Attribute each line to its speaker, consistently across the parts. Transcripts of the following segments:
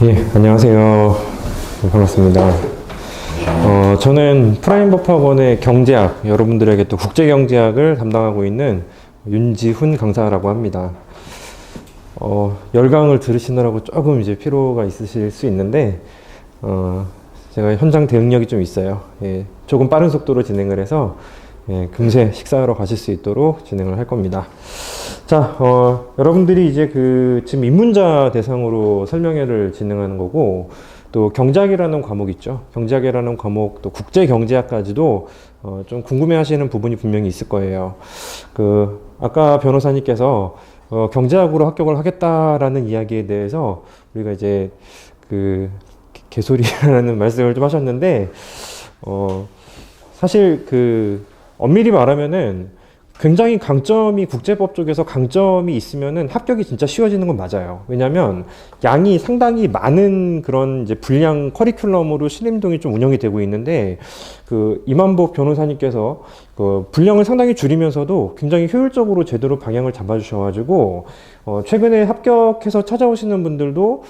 Speaker 1: 예, 안녕하세요. 반갑습니다. 저는 프라임버퍼원의 경제학, 여러분들에게 또 국제경제학을 담당하고 있는 윤지훈 강사라고 합니다. 열강을 들으시느라고 조금 이제 피로가 있으실 수 있는데, 제가 현장 대응력이 좀 있어요. 예, 조금 빠른 속도로 진행을 해서, 예, 금세 식사하러 가실 수 있도록 진행을 할 겁니다. 자, 여러분들이 이제 지금 입문자 대상으로 설명회를 진행하는 거고, 또 경제학이라는 과목 있죠. 경제학이라는 과목, 또 국제경제학까지도 좀 궁금해 하시는 부분이 분명히 있을 거예요. 아까 변호사님께서 경제학으로 합격을 하겠다라는 이야기에 대해서 우리가 이제 개소리라는 말씀을 좀 하셨는데, 사실 엄밀히 말하면은 굉장히 강점이 국제법 쪽에서 강점이 있으면은 합격이 진짜 쉬워지는 건 맞아요. 왜냐하면 양이 상당히 많은 그런 이제 분량 커리큘럼으로 신림동이 좀 운영이 되고 있는데 이만복 변호사님께서 분량을 상당히 줄이면서도 굉장히 효율적으로 제대로 방향을 잡아주셔가지고 최근에 합격해서 찾아오시는 분들도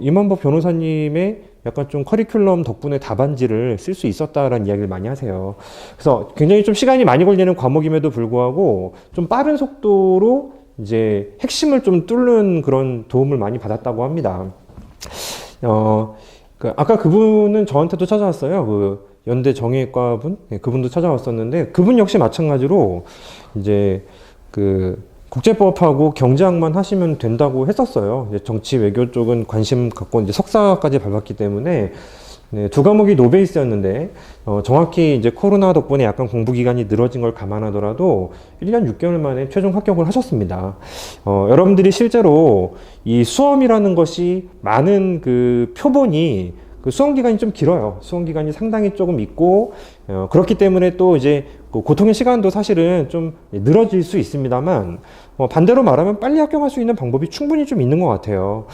Speaker 1: 이만복 변호사님의 약간 좀 커리큘럼 덕분에 답안지를 쓸 수 있었다라는 이야기를 많이 하세요. 그래서 굉장히 좀 시간이 많이 걸리는 과목임에도 불구하고 좀 빠른 속도로 이제 핵심을 좀 뚫는 그런 도움을 많이 받았다고 합니다. 아까 그분은 저한테도 찾아왔어요. 연대 정형외과 분? 네, 그분도 찾아왔었는데 그분 역시 마찬가지로 이제 국제법하고 경제학만 하시면 된다고 했었어요. 이제 정치 외교 쪽은 관심 갖고 이제 석사까지 밟았기 때문에 네, 두 과목이 노베이스였는데 정확히 이제 코로나 덕분에 약간 공부 기간이 늘어진 걸 감안하더라도 1년 6개월 만에 최종 합격을 하셨습니다. 여러분들이 실제로 이 수험이라는 것이 많은 표본이 수험 기간이 좀 길어요. 수험 기간이 상당히 조금 있고 그렇기 때문에 또 이제 고통의 시간도 사실은 좀 늘어질 수 있습니다만 반대로 말하면 빨리 합격할 수 있는 방법이 충분히 좀 있는 것 같아요.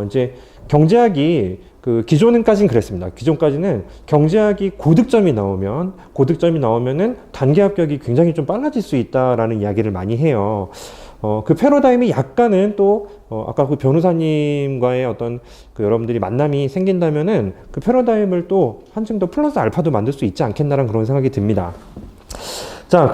Speaker 1: 이제 경제학이 기존까지는 그랬습니다. 기존까지는 경제학이 고득점이 나오면은 단기 합격이 굉장히 좀 빨라질 수 있다라는 이야기를 많이 해요. 패러다임이 약간은 또, 아까 변호사님과의 어떤 여러분들이 만남이 생긴다면은 패러다임을 또 한층 더 플러스 알파도 만들 수 있지 않겠나라는 그런 생각이 듭니다. 자,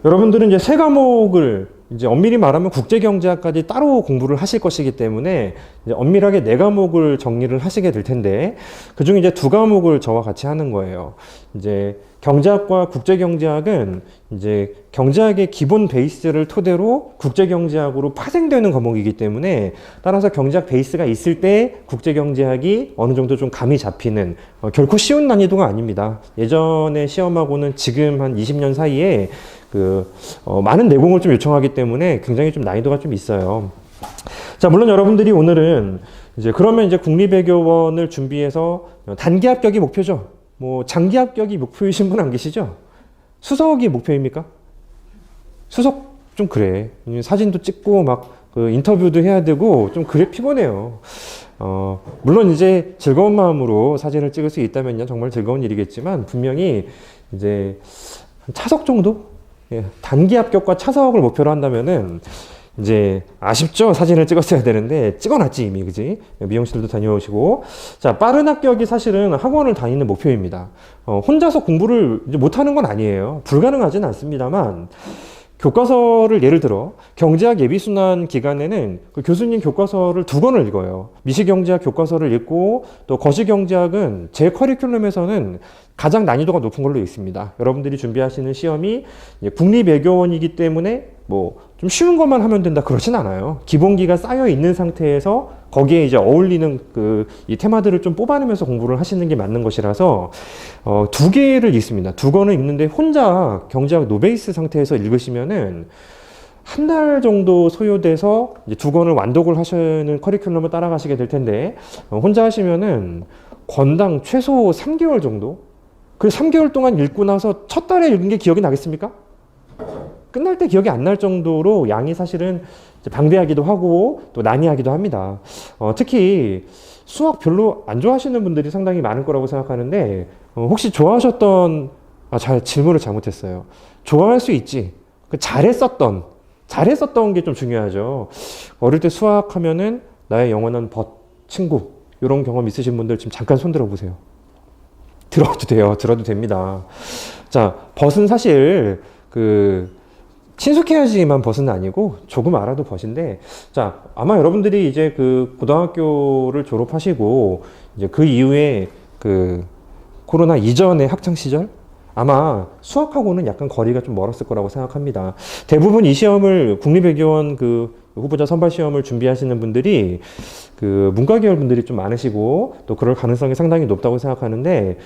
Speaker 1: 여러분들은 이제 세 과목을 이제 엄밀히 말하면 국제경제학까지 따로 공부를 하실 것이기 때문에 이제 엄밀하게 네 과목을 정리를 하시게 될 텐데 그중에 이제 두 과목을 저와 같이 하는 거예요. 이제 경제학과 국제경제학은 이제 경제학의 기본 베이스를 토대로 국제경제학으로 파생되는 과목이기 때문에 따라서 경제학 베이스가 있을 때 국제경제학이 어느 정도 좀 감이 잡히는 결코 쉬운 난이도가 아닙니다. 예전에 시험하고는 지금 한 20년 사이에 많은 내공을 좀 요청하기 때문에 굉장히 좀 난이도가 좀 있어요. 자, 물론 여러분들이 오늘은 그러면 국립외교원을 준비해서 단기 합격이 목표죠. 장기 합격이 목표이신 분 안 계시죠? 수석이 목표입니까? 수석 좀 그래. 사진도 찍고 인터뷰도 해야 되고 좀 그래 피곤해요. 물론 즐거운 마음으로 사진을 찍을 수 있다면요. 정말 즐거운 일이겠지만 분명히 차석 정도? 예, 단기 합격과 차석을 목표로 한다면은 아쉽죠? 사진을 찍었어야 되는데 찍어놨지 이미, 그지? 미용실도 다녀오시고. 자, 빠른 합격이 사실은 학원을 다니는 목표입니다. 혼자서 공부를 못하는 건 아니에요. 불가능하진 않습니다만 교과서를 예를 들어 경제학 예비순환 기간에는 교수님 교과서를 2권을 읽어요. 미시경제학 교과서를 읽고 또 거시경제학은 제 커리큘럼에서는 가장 난이도가 높은 걸로 있습니다. 여러분들이 준비하시는 시험이 국립외교원이기 때문에 좀 쉬운 것만 하면 된다 그러진 않아요. 기본기가 쌓여 있는 상태에서 거기에 어울리는 이 테마들을 좀 뽑아내면서 공부를 하시는 게 맞는 것이라서 2개를 읽습니다. 2권을 읽는데 혼자 경제학 노베이스 상태에서 읽으시면은 한 달 정도 소요돼서 2권을 완독을 하시는 커리큘럼을 따라가시게 될 텐데 혼자 하시면은 권당 최소 3개월 정도? 3개월 동안 읽고 나서 첫 달에 읽은 게 기억이 나겠습니까? 끝날 때 기억이 안 날 정도로 양이 사실은 방대하기도 하고 또 난이하기도 합니다. 특히 수학 별로 안 좋아하시는 분들이 상당히 많을 거라고 생각하는데 혹시 좋아하셨던 질문을 잘못했어요. 좋아할 수 있지. 잘했었던 게 좀 중요하죠. 어릴 때 수학하면은 나의 영원한 친구 이런 경험 있으신 분들 지금 잠깐 손 들어보세요. 들어도 돼요. 들어도 됩니다. 자, 벗은 사실 친숙해야지만 벗은 아니고 조금 알아도 벗인데, 자, 아마 여러분들이 이제 고등학교를 졸업하시고 이제 그 이후에 코로나 이전의 학창 시절 아마 수학하고는 약간 거리가 좀 멀었을 거라고 생각합니다. 대부분 이 시험을 국립외교원 후보자 선발 시험을 준비하시는 분들이 문과 계열 분들이 좀 많으시고 또 그럴 가능성이 상당히 높다고 생각하는데,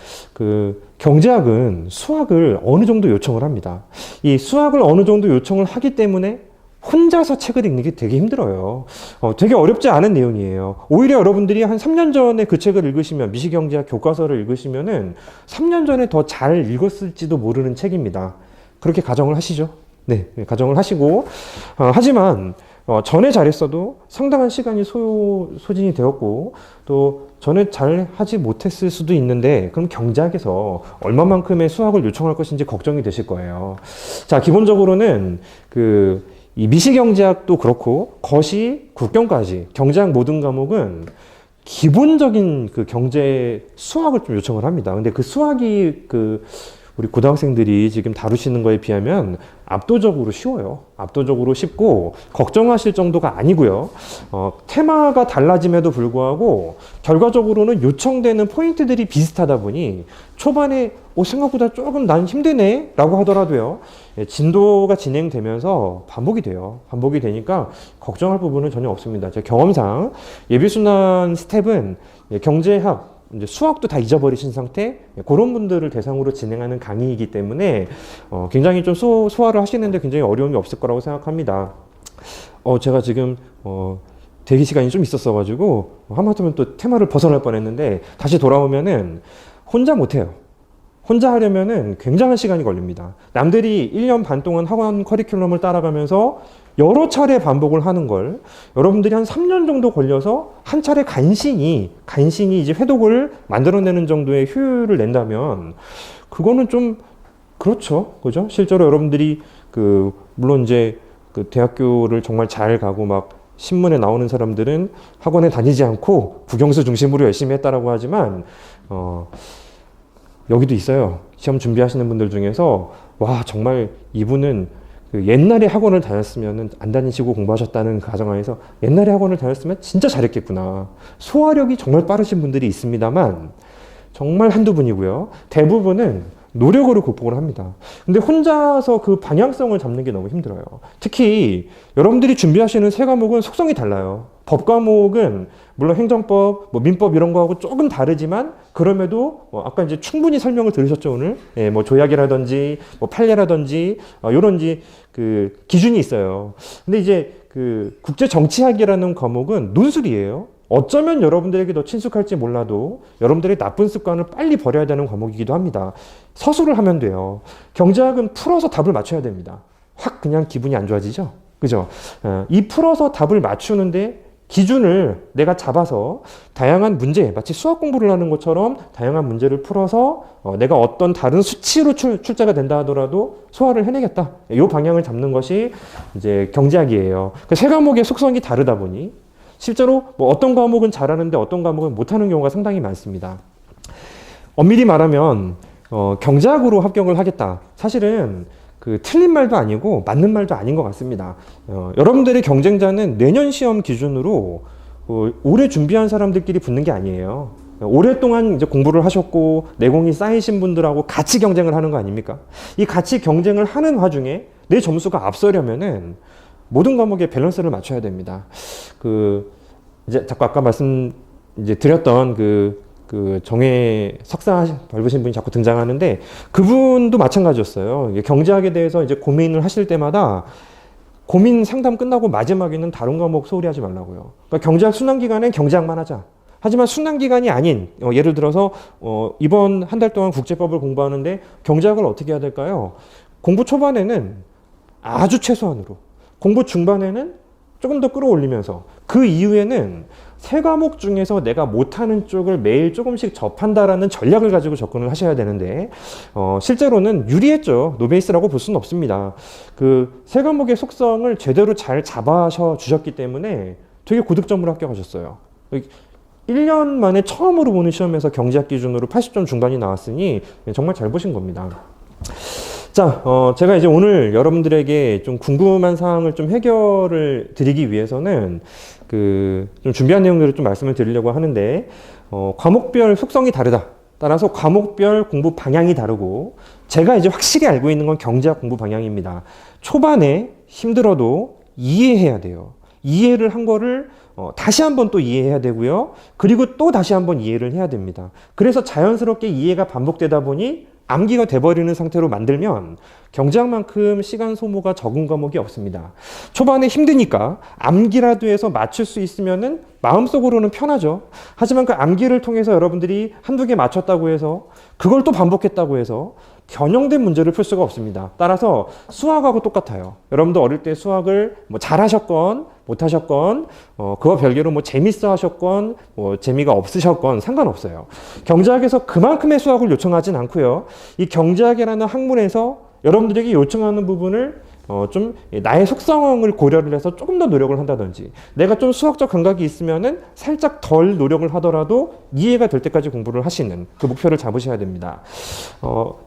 Speaker 1: 경제학은 수학을 어느 정도 요청을 합니다. 이 수학을 어느 정도 요청을 하기 때문에 혼자서 책을 읽는 게 되게 힘들어요. 되게 어렵지 않은 내용이에요. 오히려 여러분들이 한 3년 전에 그 책을 읽으시면, 미시경제학 교과서를 읽으시면은 3년 전에 더 잘 읽었을지도 모르는 책입니다. 그렇게 가정을 하시죠. 네, 가정을 하시고, 하지만 전에 잘했어도 상당한 시간이 소진이 되었고, 또 전에 잘 하지 못했을 수도 있는데, 그럼 경제학에서 얼마만큼의 수학을 요청할 것인지 걱정이 되실 거예요. 자, 기본적으로는 이 미시경제학도 그렇고 거시, 국경까지 경제학 모든 과목은 기본적인 경제 수학을 좀 요청을 합니다. 근데 그 수학이 우리 고등학생들이 지금 다루시는 거에 비하면 압도적으로 쉬워요. 압도적으로 쉽고 걱정하실 정도가 아니고요. 테마가 달라짐에도 불구하고 결과적으로는 요청되는 포인트들이 비슷하다 보니 초반에 생각보다 조금 난 힘드네 라고 하더라도요, 진도가 진행되면서 반복이 돼요. 반복이 되니까 걱정할 부분은 전혀 없습니다. 제 경험상 예비순환 스텝은 경제학, 이제 수학도 다 잊어버리신 상태, 그런 분들을 대상으로 진행하는 강의이기 때문에 굉장히 좀 소화를 하시는데 굉장히 어려움이 없을 거라고 생각합니다. 제가 지금 대기 시간이 좀 있었어가지고 하마터면 또 테마를 벗어날 뻔했는데, 다시 돌아오면은 혼자 못해요. 혼자 하려면은 굉장한 시간이 걸립니다. 남들이 1년 반 동안 학원 커리큘럼을 따라가면서 여러 차례 반복을 하는 걸 여러분들이 한 3년 정도 걸려서 한 차례 간신히 이제 회독을 만들어내는 정도의 효율을 낸다면, 그거는 좀 그렇죠. 그죠? 실제로 여러분들이 물론 이제 대학교를 정말 잘 가고 막 신문에 나오는 사람들은 학원에 다니지 않고 국영수 중심으로 열심히 했다라고 하지만, 여기도 있어요. 시험 준비하시는 분들 중에서 와, 정말 이분은 옛날에 학원을 다녔으면 안 다니시고 공부하셨다는 가정하에서 옛날에 학원을 다녔으면 진짜 잘했겠구나. 소화력이 정말 빠르신 분들이 있습니다만 정말 한두 분이고요. 대부분은 노력으로 극복을 합니다. 근데 혼자서 그 방향성을 잡는 게 너무 힘들어요. 특히 여러분들이 준비하시는 세 과목은 속성이 달라요. 법 과목은 물론 행정법, 민법 이런 거하고 조금 다르지만, 그럼에도 아까 이제 충분히 설명을 들으셨죠, 오늘? 예, 조약이라든지 판례라든지 이런 이제 기준이 있어요. 근데 이제 국제 정치학이라는 과목은 논술이에요. 어쩌면 여러분들에게 더 친숙할지 몰라도 여러분들의 나쁜 습관을 빨리 버려야 되는 과목이기도 합니다. 서술을 하면 돼요. 경제학은 풀어서 답을 맞춰야 됩니다. 확 그냥 기분이 안 좋아지죠? 그죠? 이 풀어서 답을 맞추는데 기준을 내가 잡아서 다양한 문제, 마치 수학 공부를 하는 것처럼 다양한 문제를 풀어서 내가 어떤 다른 수치로 출제가 된다 하더라도 소화를 해내겠다. 이 방향을 잡는 것이 이제 경제학이에요. 세 과목의 속성이 다르다 보니 실제로 어떤 과목은 잘하는데 어떤 과목은 못하는 경우가 상당히 많습니다. 엄밀히 말하면 경제학으로 합격을 하겠다. 사실은 틀린 말도 아니고 맞는 말도 아닌 것 같습니다. 여러분들의 경쟁자는 내년 시험 기준으로 올해 준비한 사람들끼리 붙는 게 아니에요. 오랫동안 이제 공부를 하셨고 내공이 쌓이신 분들하고 같이 경쟁을 하는 거 아닙니까? 이 같이 경쟁을 하는 와중에 내 점수가 앞서려면은 모든 과목에 밸런스를 맞춰야 됩니다. 이제 자꾸 아까 이제 드렸던 정해 석사 밟으신 분이 자꾸 등장하는데, 그분도 마찬가지였어요. 경제학에 대해서 이제 고민을 하실 때마다 고민 상담 끝나고 마지막에는 다른 과목 소홀히 하지 말라고요. 그러니까 경제학 순환기간엔 경제학만 하자. 하지만 순환기간이 아닌, 예를 들어서 이번 한 달 동안 국제법을 공부하는데 경제학을 어떻게 해야 될까요? 공부 초반에는 아주 최소한으로, 공부 중반에는 조금 더 끌어올리면서, 그 이후에는 세 과목 중에서 내가 못하는 쪽을 매일 조금씩 접한다라는 전략을 가지고 접근을 하셔야 되는데, 실제로는 유리했죠. 노베이스라고 볼 수는 없습니다. 세 과목의 속성을 제대로 잘 잡아셔 주셨기 때문에 되게 고득점으로 합격하셨어요. 1년 만에 처음으로 보는 시험에서 경제학 기준으로 80점 중반이 나왔으니 정말 잘 보신 겁니다. 자, 제가 이제 오늘 여러분들에게 좀 궁금한 사항을 좀 해결을 드리기 위해서는 좀 준비한 내용들을 좀 말씀을 드리려고 하는데, 과목별 속성이 다르다. 따라서 과목별 공부 방향이 다르고, 제가 이제 확실히 알고 있는 건 경제학 공부 방향입니다. 초반에 힘들어도 이해해야 돼요. 이해를 한 거를 다시 한번 또 이해해야 되고요. 그리고 또 다시 한번 이해를 해야 됩니다. 그래서 자연스럽게 이해가 반복되다 보니 암기가 돼버리는 상태로 만들면 경제학만큼 시간 소모가 적은 과목이 없습니다. 초반에 힘드니까 암기라도 해서 맞출 수 있으면은 마음속으로는 편하죠. 하지만 그 암기를 통해서 여러분들이 한두 개 맞췄다고 해서 그걸 또 반복했다고 해서 변형된 문제를 풀 수가 없습니다. 따라서 수학하고 똑같아요. 여러분도 어릴 때 수학을 뭐 잘하셨건 못하셨건 그와 별개로 뭐 재밌어 하셨건 뭐 재미가 없으셨건 상관없어요. 경제학에서 그만큼의 수학을 요청하진 않고요. 이 경제학이라는 학문에서 여러분들에게 요청하는 부분을 좀 나의 속성을 고려를 해서 조금 더 노력을 한다든지, 내가 좀 수학적 감각이 있으면은 살짝 덜 노력을 하더라도 이해가 될 때까지 공부를 하시는 그 목표를 잡으셔야 됩니다.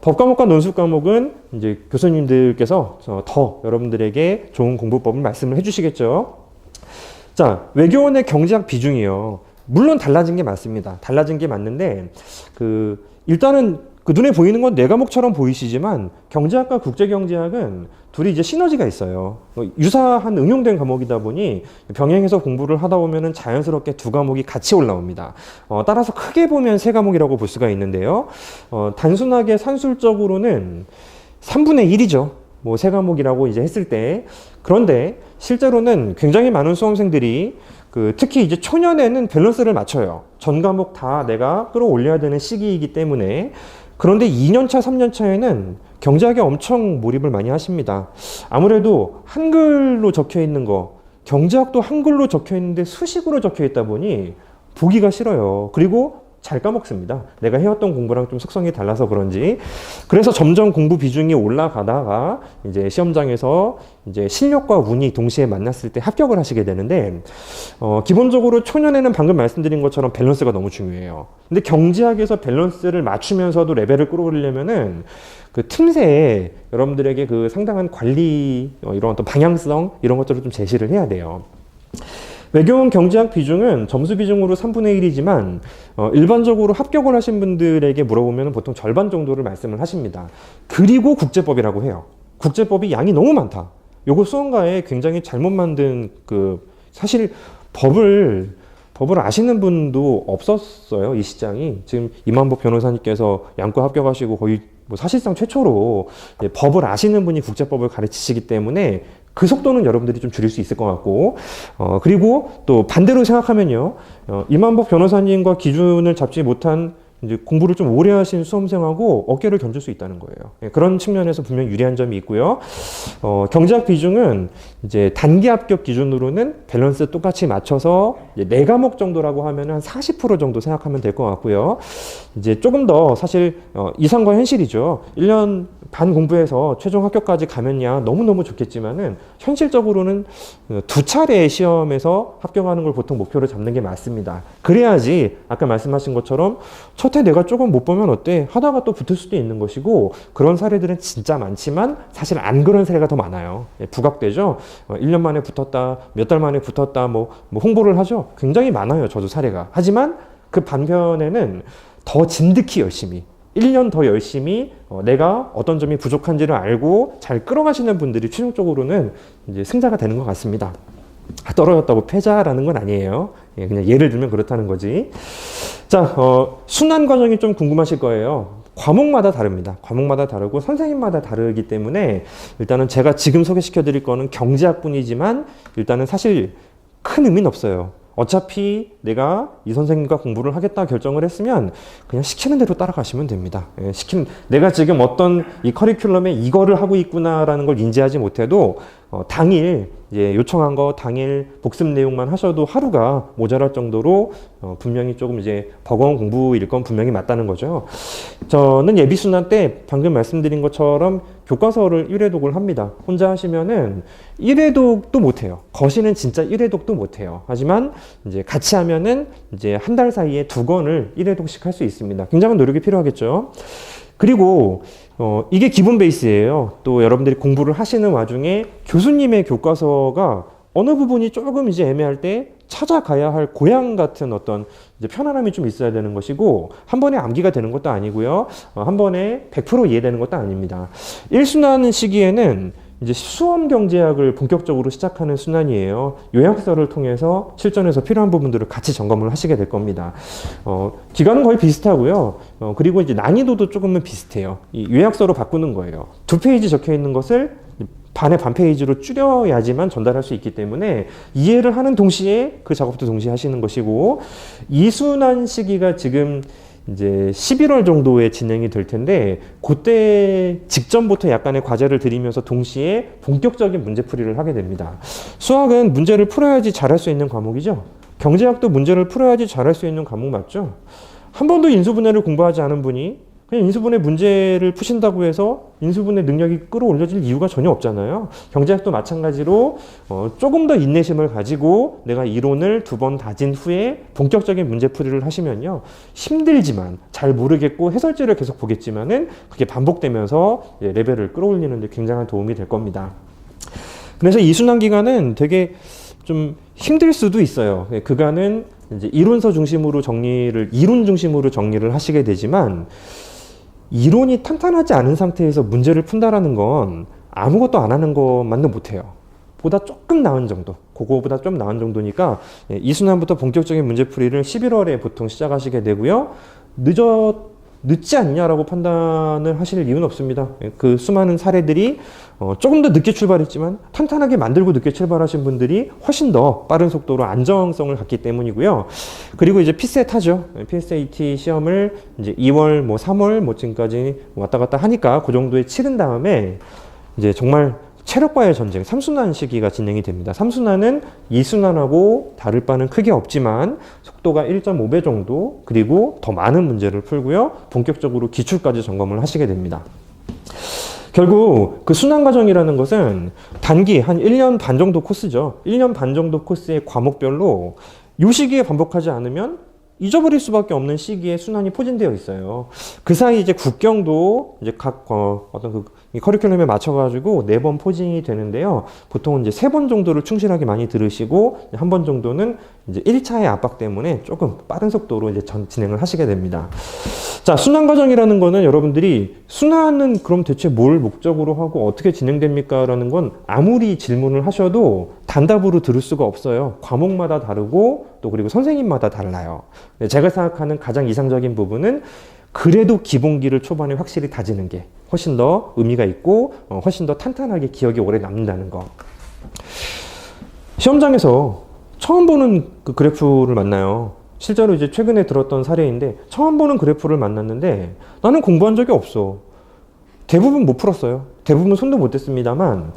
Speaker 1: 법과목과 논술과목은 이제 교수님들께서 더 여러분들에게 좋은 공부법을 말씀을 해주시겠죠. 자, 외교원의 경제학 비중이요. 물론 달라진 게 맞습니다. 달라진 게 맞는데, 일단은 눈에 보이는 건 네 과목처럼 보이시지만 경제학과 국제경제학은 둘이 이제 시너지가 있어요. 유사한 응용된 과목이다 보니 병행해서 공부를 하다 보면은 자연스럽게 두 과목이 같이 올라옵니다. 따라서 크게 보면 세 과목이라고 볼 수가 있는데요. 단순하게 산술적으로는 3분의 1이죠. 뭐 세 과목이라고 이제 했을 때. 그런데 실제로는 굉장히 많은 수험생들이 특히 이제 초년에는 밸런스를 맞춰요. 전 과목 다 내가 끌어올려야 되는 시기이기 때문에. 그런데 2년차, 3년차에는 경제학에 엄청 몰입을 많이 하십니다. 아무래도 한글로 적혀 있는 거, 경제학도 한글로 적혀 있는데 수식으로 적혀 있다 보니 보기가 싫어요. 그리고 잘 까먹습니다. 내가 해왔던 공부랑 좀 속성이 달라서 그런지. 그래서 점점 공부 비중이 올라가다가 이제 시험장에서 이제 실력과 운이 동시에 만났을 때 합격을 하시게 되는데, 기본적으로 초년에는 방금 말씀드린 것처럼 밸런스가 너무 중요해요. 근데 경제학에서 밸런스를 맞추면서도 레벨을 끌어올리려면은 그 틈새에 여러분들에게 그 상당한 관리, 이런 어떤 방향성, 이런 것들을 좀 제시를 해야 돼요. 외교원 경제학 비중은 점수 비중으로 3분의 1이지만 일반적으로 합격을 하신 분들에게 물어보면 보통 절반 정도를 말씀을 하십니다. 그리고 국제법이라고 해요. 국제법이 양이 너무 많다. 요거 수험가에 굉장히 잘못 만든 사실 법을 아시는 분도 없었어요. 이 시장이. 지금 이만복 변호사님께서 양과 합격하시고 거의 뭐 사실상 최초로 법을 아시는 분이 국제법을 가르치시기 때문에 그 속도는 여러분들이 좀 줄일 수 있을 것 같고, 그리고 또 반대로 생각하면요, 이만복 변호사님과 기준을 잡지 못한 이제 공부를 좀 오래 하신 수험생하고 어깨를 견줄 수 있다는 거예요. 그런 측면에서 분명 유리한 점이 있고요. 경제학 비중은 이제 단기 합격 기준으로는 밸런스 똑같이 맞춰서 이제 4과목 정도라고 하면 한 40% 정도 생각하면 될 것 같고요. 이제 조금 더 사실 이상과 현실이죠. 1년 반 공부해서 최종 합격까지 가면야 너무너무 좋겠지만은 현실적으로는 2차례의 시험에서 합격하는 걸 보통 목표로 잡는 게 맞습니다. 그래야지 아까 말씀하신 것처럼 첫 해 내가 조금 못 보면 어때? 하다가 또 붙을 수도 있는 것이고, 그런 사례들은 진짜 많지만 사실 안 그런 사례가 더 많아요. 부각되죠? 1년 만에 붙었다, 몇 달 만에 붙었다, 뭐 홍보를 하죠? 굉장히 많아요. 저도 사례가. 하지만 그 반면에는 더 진득히 열심히 1년 더 열심히 내가 어떤 점이 부족한지를 알고 잘 끌어가시는 분들이 최종적으로는 이제 승자가 되는 것 같습니다. 떨어졌다고 패자라는 건 아니에요. 그냥 예를 들면 그렇다는 거지. 자, 순환 과정이 좀 궁금하실 거예요. 과목마다 다릅니다. 과목마다 다르고 선생님마다 다르기 때문에 일단은 제가 지금 소개시켜 드릴 거는 경제학뿐이지만 일단은 사실 큰 의미는 없어요. 어차피 내가 이 선생님과 공부를 하겠다 결정을 했으면 그냥 시키는 대로 따라가시면 됩니다. 내가 지금 어떤 이 커리큘럼에 이거를 하고 있구나라는 걸 인지하지 못해도 당일 이제 요청한 거 당일 복습 내용만 하셔도 하루가 모자랄 정도로 분명히 조금 이제 버거운 공부일 건 분명히 맞다는 거죠. 저는 예비순환 때 방금 말씀드린 것처럼 교과서를 1회독을 합니다. 혼자 하시면은 1회독도 못해요. 거시는 진짜 1회독도 못해요. 하지만 이제 같이 하면은 이제 한 달 사이에 2권을 1회독씩 할 수 있습니다. 굉장한 노력이 필요하겠죠. 그리고 이게 기본 베이스예요. 또 여러분들이 공부를 하시는 와중에 교수님의 교과서가 어느 부분이 조금 이제 애매할 때 찾아가야 할 고향 같은 어떤 이제 편안함이 좀 있어야 되는 것이고, 한 번에 암기가 되는 것도 아니고요. 한 번에 100% 이해되는 것도 아닙니다. 1순환 시기에는 이제 수험 경제학을 본격적으로 시작하는 순환이에요. 요약서를 통해서 실전에서 필요한 부분들을 같이 점검을 하시게 될 겁니다. 기간은 거의 비슷하고요. 그리고 이제 난이도도 조금은 비슷해요. 이 요약서로 바꾸는 거예요. 2페이지 적혀 있는 것을 반의 반 페이지로 줄여야지만 전달할 수 있기 때문에 이해를 하는 동시에 그 작업도 동시에 하시는 것이고, 이순환 시기가 지금 이제 11월 정도에 진행이 될 텐데, 그때 직전부터 약간의 과제를 드리면서 동시에 본격적인 문제풀이를 하게 됩니다. 수학은 문제를 풀어야지 잘할 수 있는 과목이죠. 경제학도 문제를 풀어야지 잘할 수 있는 과목 맞죠. 한 번도 인수분해를 공부하지 않은 분이 그냥 인수분해 문제를 푸신다고 해서 인수분해 능력이 끌어올려질 이유가 전혀 없잖아요. 경제학도 마찬가지로 조금 더 인내심을 가지고 내가 이론을 2번 다진 후에 본격적인 문제풀이를 하시면요, 힘들지만 잘 모르겠고 해설지를 계속 보겠지만은 그게 반복되면서 레벨을 끌어올리는 데 굉장한 도움이 될 겁니다. 그래서 이순환 기간은 되게 좀 힘들 수도 있어요. 그간은 이제 이론 중심으로 정리를 하시게 되지만, 이론이 탄탄하지 않은 상태에서 문제를 푼다라는 건 아무것도 안 하는 것만도 못해요. 보다 조금 나은 정도, 그거보다 좀 나은 정도니까 이순환부터 본격적인 문제풀이를 11월에 보통 시작하시게 되고요. 늦지 않냐라고 판단을 하실 이유는 없습니다. 그 수많은 사례들이 조금 더 늦게 출발했지만 탄탄하게 만들고 늦게 출발하신 분들이 훨씬 더 빠른 속도로 안정성을 갖기 때문이고요. 그리고 이제 피셋 하죠. PSAT 시험을 이제 2월, 3월 지금까지 왔다 갔다 하니까 그 정도에 치른 다음에 이제 정말 체력과의 전쟁, 3순환 시기가 진행이 됩니다. 3순환은 2순환하고 다를 바는 크게 없지만 속도가 1.5배 정도, 그리고 더 많은 문제를 풀고요. 본격적으로 기출까지 점검을 하시게 됩니다. 결국 그 순환 과정이라는 것은 단기 한 1년 반 정도 코스죠. 1년 반 정도 코스의 과목별로 이 시기에 반복하지 않으면 잊어버릴 수밖에 없는 시기에 순환이 포진되어 있어요. 그 사이 이제 국경도 이제 각 어떤 그 커리큘럼에 맞춰가지고 4번 포진이 되는데요. 보통은 이제 3번 정도를 충실하게 많이 들으시고, 한 번 정도는 이제 1차의 압박 때문에 조금 빠른 속도로 이제 진행을 하시게 됩니다. 자, 순환 과정이라는 거는 여러분들이 순환은 그럼 대체 뭘 목적으로 하고 어떻게 진행됩니까? 라는 건 아무리 질문을 하셔도 단답으로 들을 수가 없어요. 과목마다 다르고 또 그리고 선생님마다 달라요. 제가 생각하는 가장 이상적인 부분은 그래도 기본기를 초반에 확실히 다지는 게 훨씬 더 의미가 있고 훨씬 더 탄탄하게 기억이 오래 남는다는 거. 시험장에서 처음 보는 그 그래프를 만나요. 실제로 이제 최근에 들었던 사례인데, 처음 보는 그래프를 만났는데 나는 공부한 적이 없어. 대부분 못 풀었어요. 대부분 손도 못 댔습니다만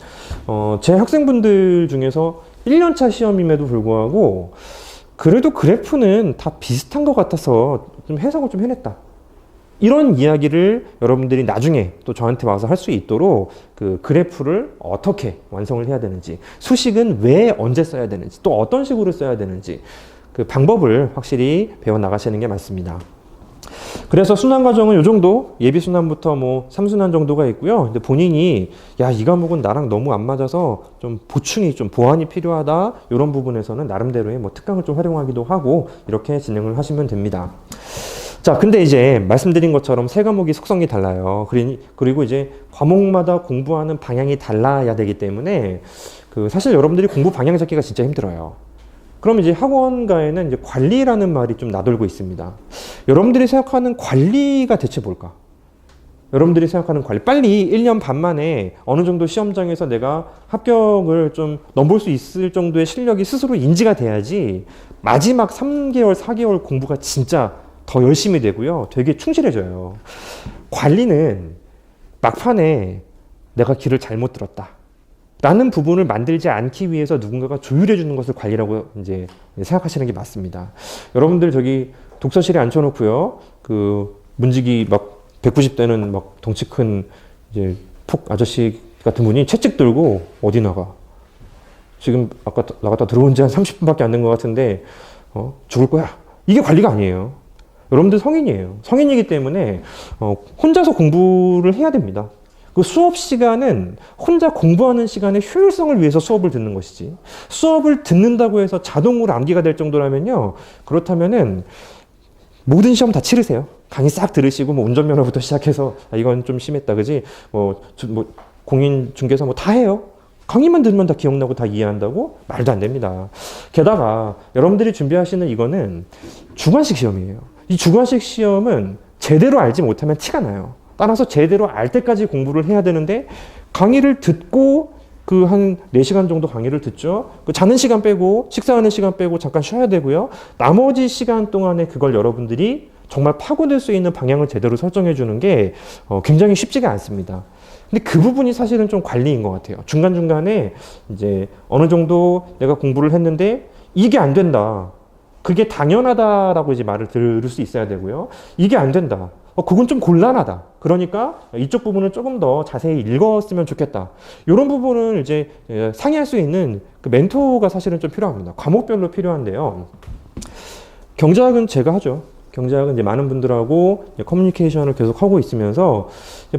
Speaker 1: 제 학생분들 중에서 1년차 시험임에도 불구하고 그래도 그래프는 다 비슷한 것 같아서 좀 해석을 좀 해냈다. 이런 이야기를 여러분들이 나중에 또 저한테 와서 할 수 있도록 그 그래프를 어떻게 완성을 해야 되는지, 수식은 왜 언제 써야 되는지, 또 어떤 식으로 써야 되는지 그 방법을 확실히 배워 나가시는 게 맞습니다. 그래서 순환 과정은 이 정도, 예비 순환부터 3순환 정도가 있고요. 근데 본인이 이 과목은 나랑 너무 안 맞아서 좀 보충이 좀 보완이 필요하다, 이런 부분에서는 나름대로의 특강을 좀 활용하기도 하고 이렇게 진행을 하시면 됩니다. 자, 근데 이제 말씀드린 것처럼 세 과목이 속성이 달라요. 그리고 이제 과목마다 공부하는 방향이 달라야 되기 때문에 사실 여러분들이 공부 방향 잡기가 진짜 힘들어요. 그럼 이제 학원가에는 이제 관리라는 말이 좀 나돌고 있습니다. 여러분들이 생각하는 관리가 대체 뭘까? 여러분들이 생각하는 관리, 빨리 1년 반 만에 어느 정도 시험장에서 내가 합격을 좀 넘볼 수 있을 정도의 실력이 스스로 인지가 돼야지 마지막 3개월, 4개월 공부가 진짜 더 열심히 되고요. 되게 충실해져요. 관리는 막판에 내가 길을 잘못 들었다. 라는 부분을 만들지 않기 위해서 누군가가 조율해 주는 것을 관리라고 이제 생각하시는 게 맞습니다. 여러분들 저기 독서실에 앉혀놓고요. 그 문지기 막 190대는 막 덩치 큰 이제 폭 아저씨 같은 분이 채찍 들고 어디 나가? 지금 아까 나갔다 들어온 지 한 30분밖에 안 된 것 같은데 죽을 거야. 이게 관리가 아니에요. 여러분들 성인이에요. 성인이기 때문에 혼자서 공부를 해야 됩니다. 그 수업 시간은 혼자 공부하는 시간의 효율성을 위해서 수업을 듣는 것이지, 수업을 듣는다고 해서 자동으로 암기가 될 정도라면요, 그렇다면은 모든 시험 다 치르세요. 강의 싹 들으시고 뭐 운전면허부터 시작해서 이건 좀 심했다 그지, 뭐 공인중개사 뭐 다 해요. 강의만 들으면 다 기억나고 다 이해한다고? 말도 안 됩니다. 게다가 여러분들이 준비하시는 이거는 주관식 시험이에요. 이 주관식 시험은 제대로 알지 못하면 티가 나요. 따라서 제대로 알 때까지 공부를 해야 되는데, 강의를 듣고 그 한 4시간 정도 강의를 듣죠. 그 자는 시간 빼고 식사하는 시간 빼고 잠깐 쉬어야 되고요. 나머지 시간 동안에 그걸 여러분들이 정말 파고들 수 있는 방향을 제대로 설정해 주는 게 굉장히 쉽지가 않습니다. 근데 그 부분이 사실은 좀 관리인 것 같아요. 중간중간에 이제 어느 정도 내가 공부를 했는데 이게 안 된다. 그게 당연하다라고 이제 말을 들을 수 있어야 되고요. 이게 안 된다. 그건 좀 곤란하다. 그러니까 이쪽 부분을 조금 더 자세히 읽었으면 좋겠다. 이런 부분을 이제 상의할 수 있는 그 멘토가 사실은 좀 필요합니다. 과목별로 필요한데요. 경제학은 제가 하죠. 경제학은 이제 많은 분들하고 커뮤니케이션을 계속 하고 있으면서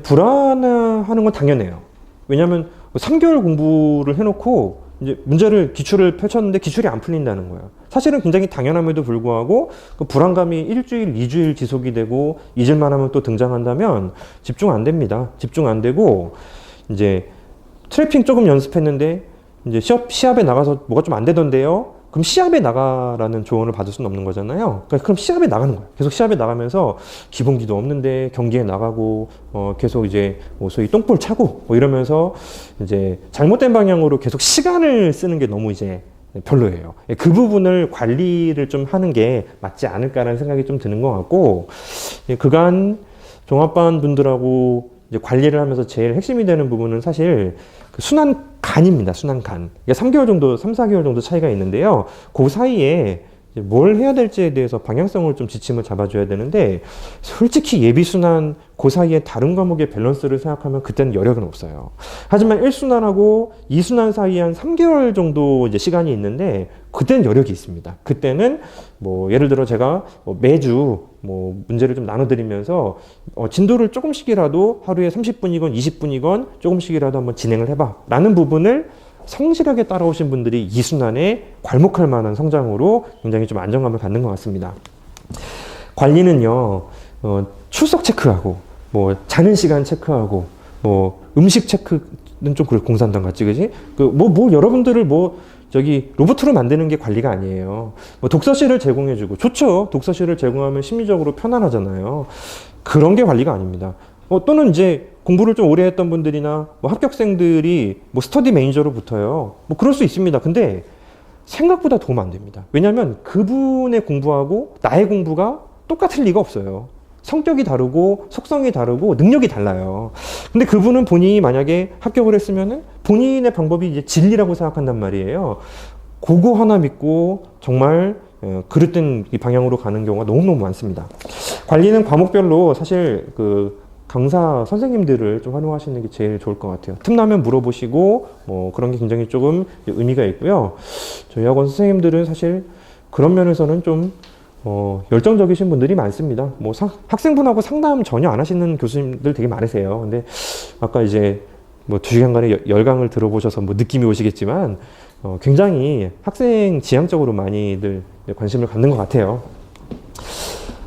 Speaker 1: 불안해하는 건 당연해요. 왜냐하면 3개월 공부를 해놓고 이제 문제를 기출을 펼쳤는데 기출이 안 풀린다는 거예요. 사실은 굉장히 당연함에도 불구하고 그 불안감이 1주일, 2주일 지속이 되고 잊을만 하면 또 등장한다면 집중 안 됩니다. 집중 안 되고 이제 트래핑 조금 연습했는데 이제 시합에 나가서 뭐가 좀 안 되던데요. 그럼 시합에 나가라는 조언을 받을 수는 없는 거잖아요. 그럼 시합에 나가는 거예요. 계속 시합에 나가면서 기본기도 없는데 경기에 나가고 계속 이제 소위 똥볼 차고 이러면서 이제 잘못된 방향으로 계속 시간을 쓰는 게 너무 이제 별로예요. 그 부분을 관리를 좀 하는 게 맞지 않을까라는 생각이 좀 드는 것 같고, 그간 종합반 분들하고 이제 관리를 하면서 제일 핵심이 되는 부분은 사실 그 순환간입니다. 순환간. 3개월 정도, 3, 4개월 정도 차이가 있는데요. 그 사이에 뭘 해야 될지에 대해서 방향성을 좀 지침을 잡아줘야 되는데, 솔직히 예비순환 그 사이에 다른 과목의 밸런스를 생각하면 그때는 여력은 없어요. 하지만 1순환하고 2순환 사이에 한 3개월 정도 이제 시간이 있는데, 그때는 여력이 있습니다. 그때는 뭐 예를 들어 제가 매주 뭐 문제를 좀 나눠드리면서 진도를 조금씩이라도 하루에 30분이건 20분이건 조금씩이라도 한번 진행을 해봐 라는 부분을 성실하게 따라오신 분들이 이 순환에 괄목할 만한 성장으로 굉장히 좀 안정감을 갖는 것 같습니다. 관리는요, 출석 체크하고, 뭐, 자는 시간 체크하고, 뭐, 음식 체크는 좀 그래, 공산당 같지, 그지? 여러분들을 저기, 로봇으로 만드는 게 관리가 아니에요. 뭐, 독서실을 제공해주고, 좋죠. 독서실을 제공하면 심리적으로 편안하잖아요. 그런 게 관리가 아닙니다. 또는 이제 공부를 좀 오래 했던 분들이나 뭐 합격생들이 뭐 스터디 매니저로 붙어요. 뭐 그럴 수 있습니다. 근데 생각보다 도움 안 됩니다. 왜냐하면 그분의 공부하고 나의 공부가 똑같을 리가 없어요. 성격이 다르고 속성이 다르고 능력이 달라요. 근데 그분은 본인이 만약에 합격을 했으면은 본인의 방법이 이제 진리라고 생각한단 말이에요. 그거 하나 믿고 정말 그릇된 이 방향으로 가는 경우가 너무너무 많습니다. 관리는 과목별로 사실 강사 선생님들을 좀 활용하시는 게 제일 좋을 것 같아요. 틈나면 물어보시고 뭐 그런 게 굉장히 조금 의미가 있고요. 저희 학원 선생님들은 사실 그런 면에서는 좀 열정적이신 분들이 많습니다. 뭐 학생분하고 상담 전혀 안 하시는 교수님들 되게 많으세요. 근데 아까 이제 뭐 2시간간의 열강을 들어보셔서 뭐 느낌이 오시겠지만 굉장히 학생 지향적으로 많이들 관심을 갖는 것 같아요.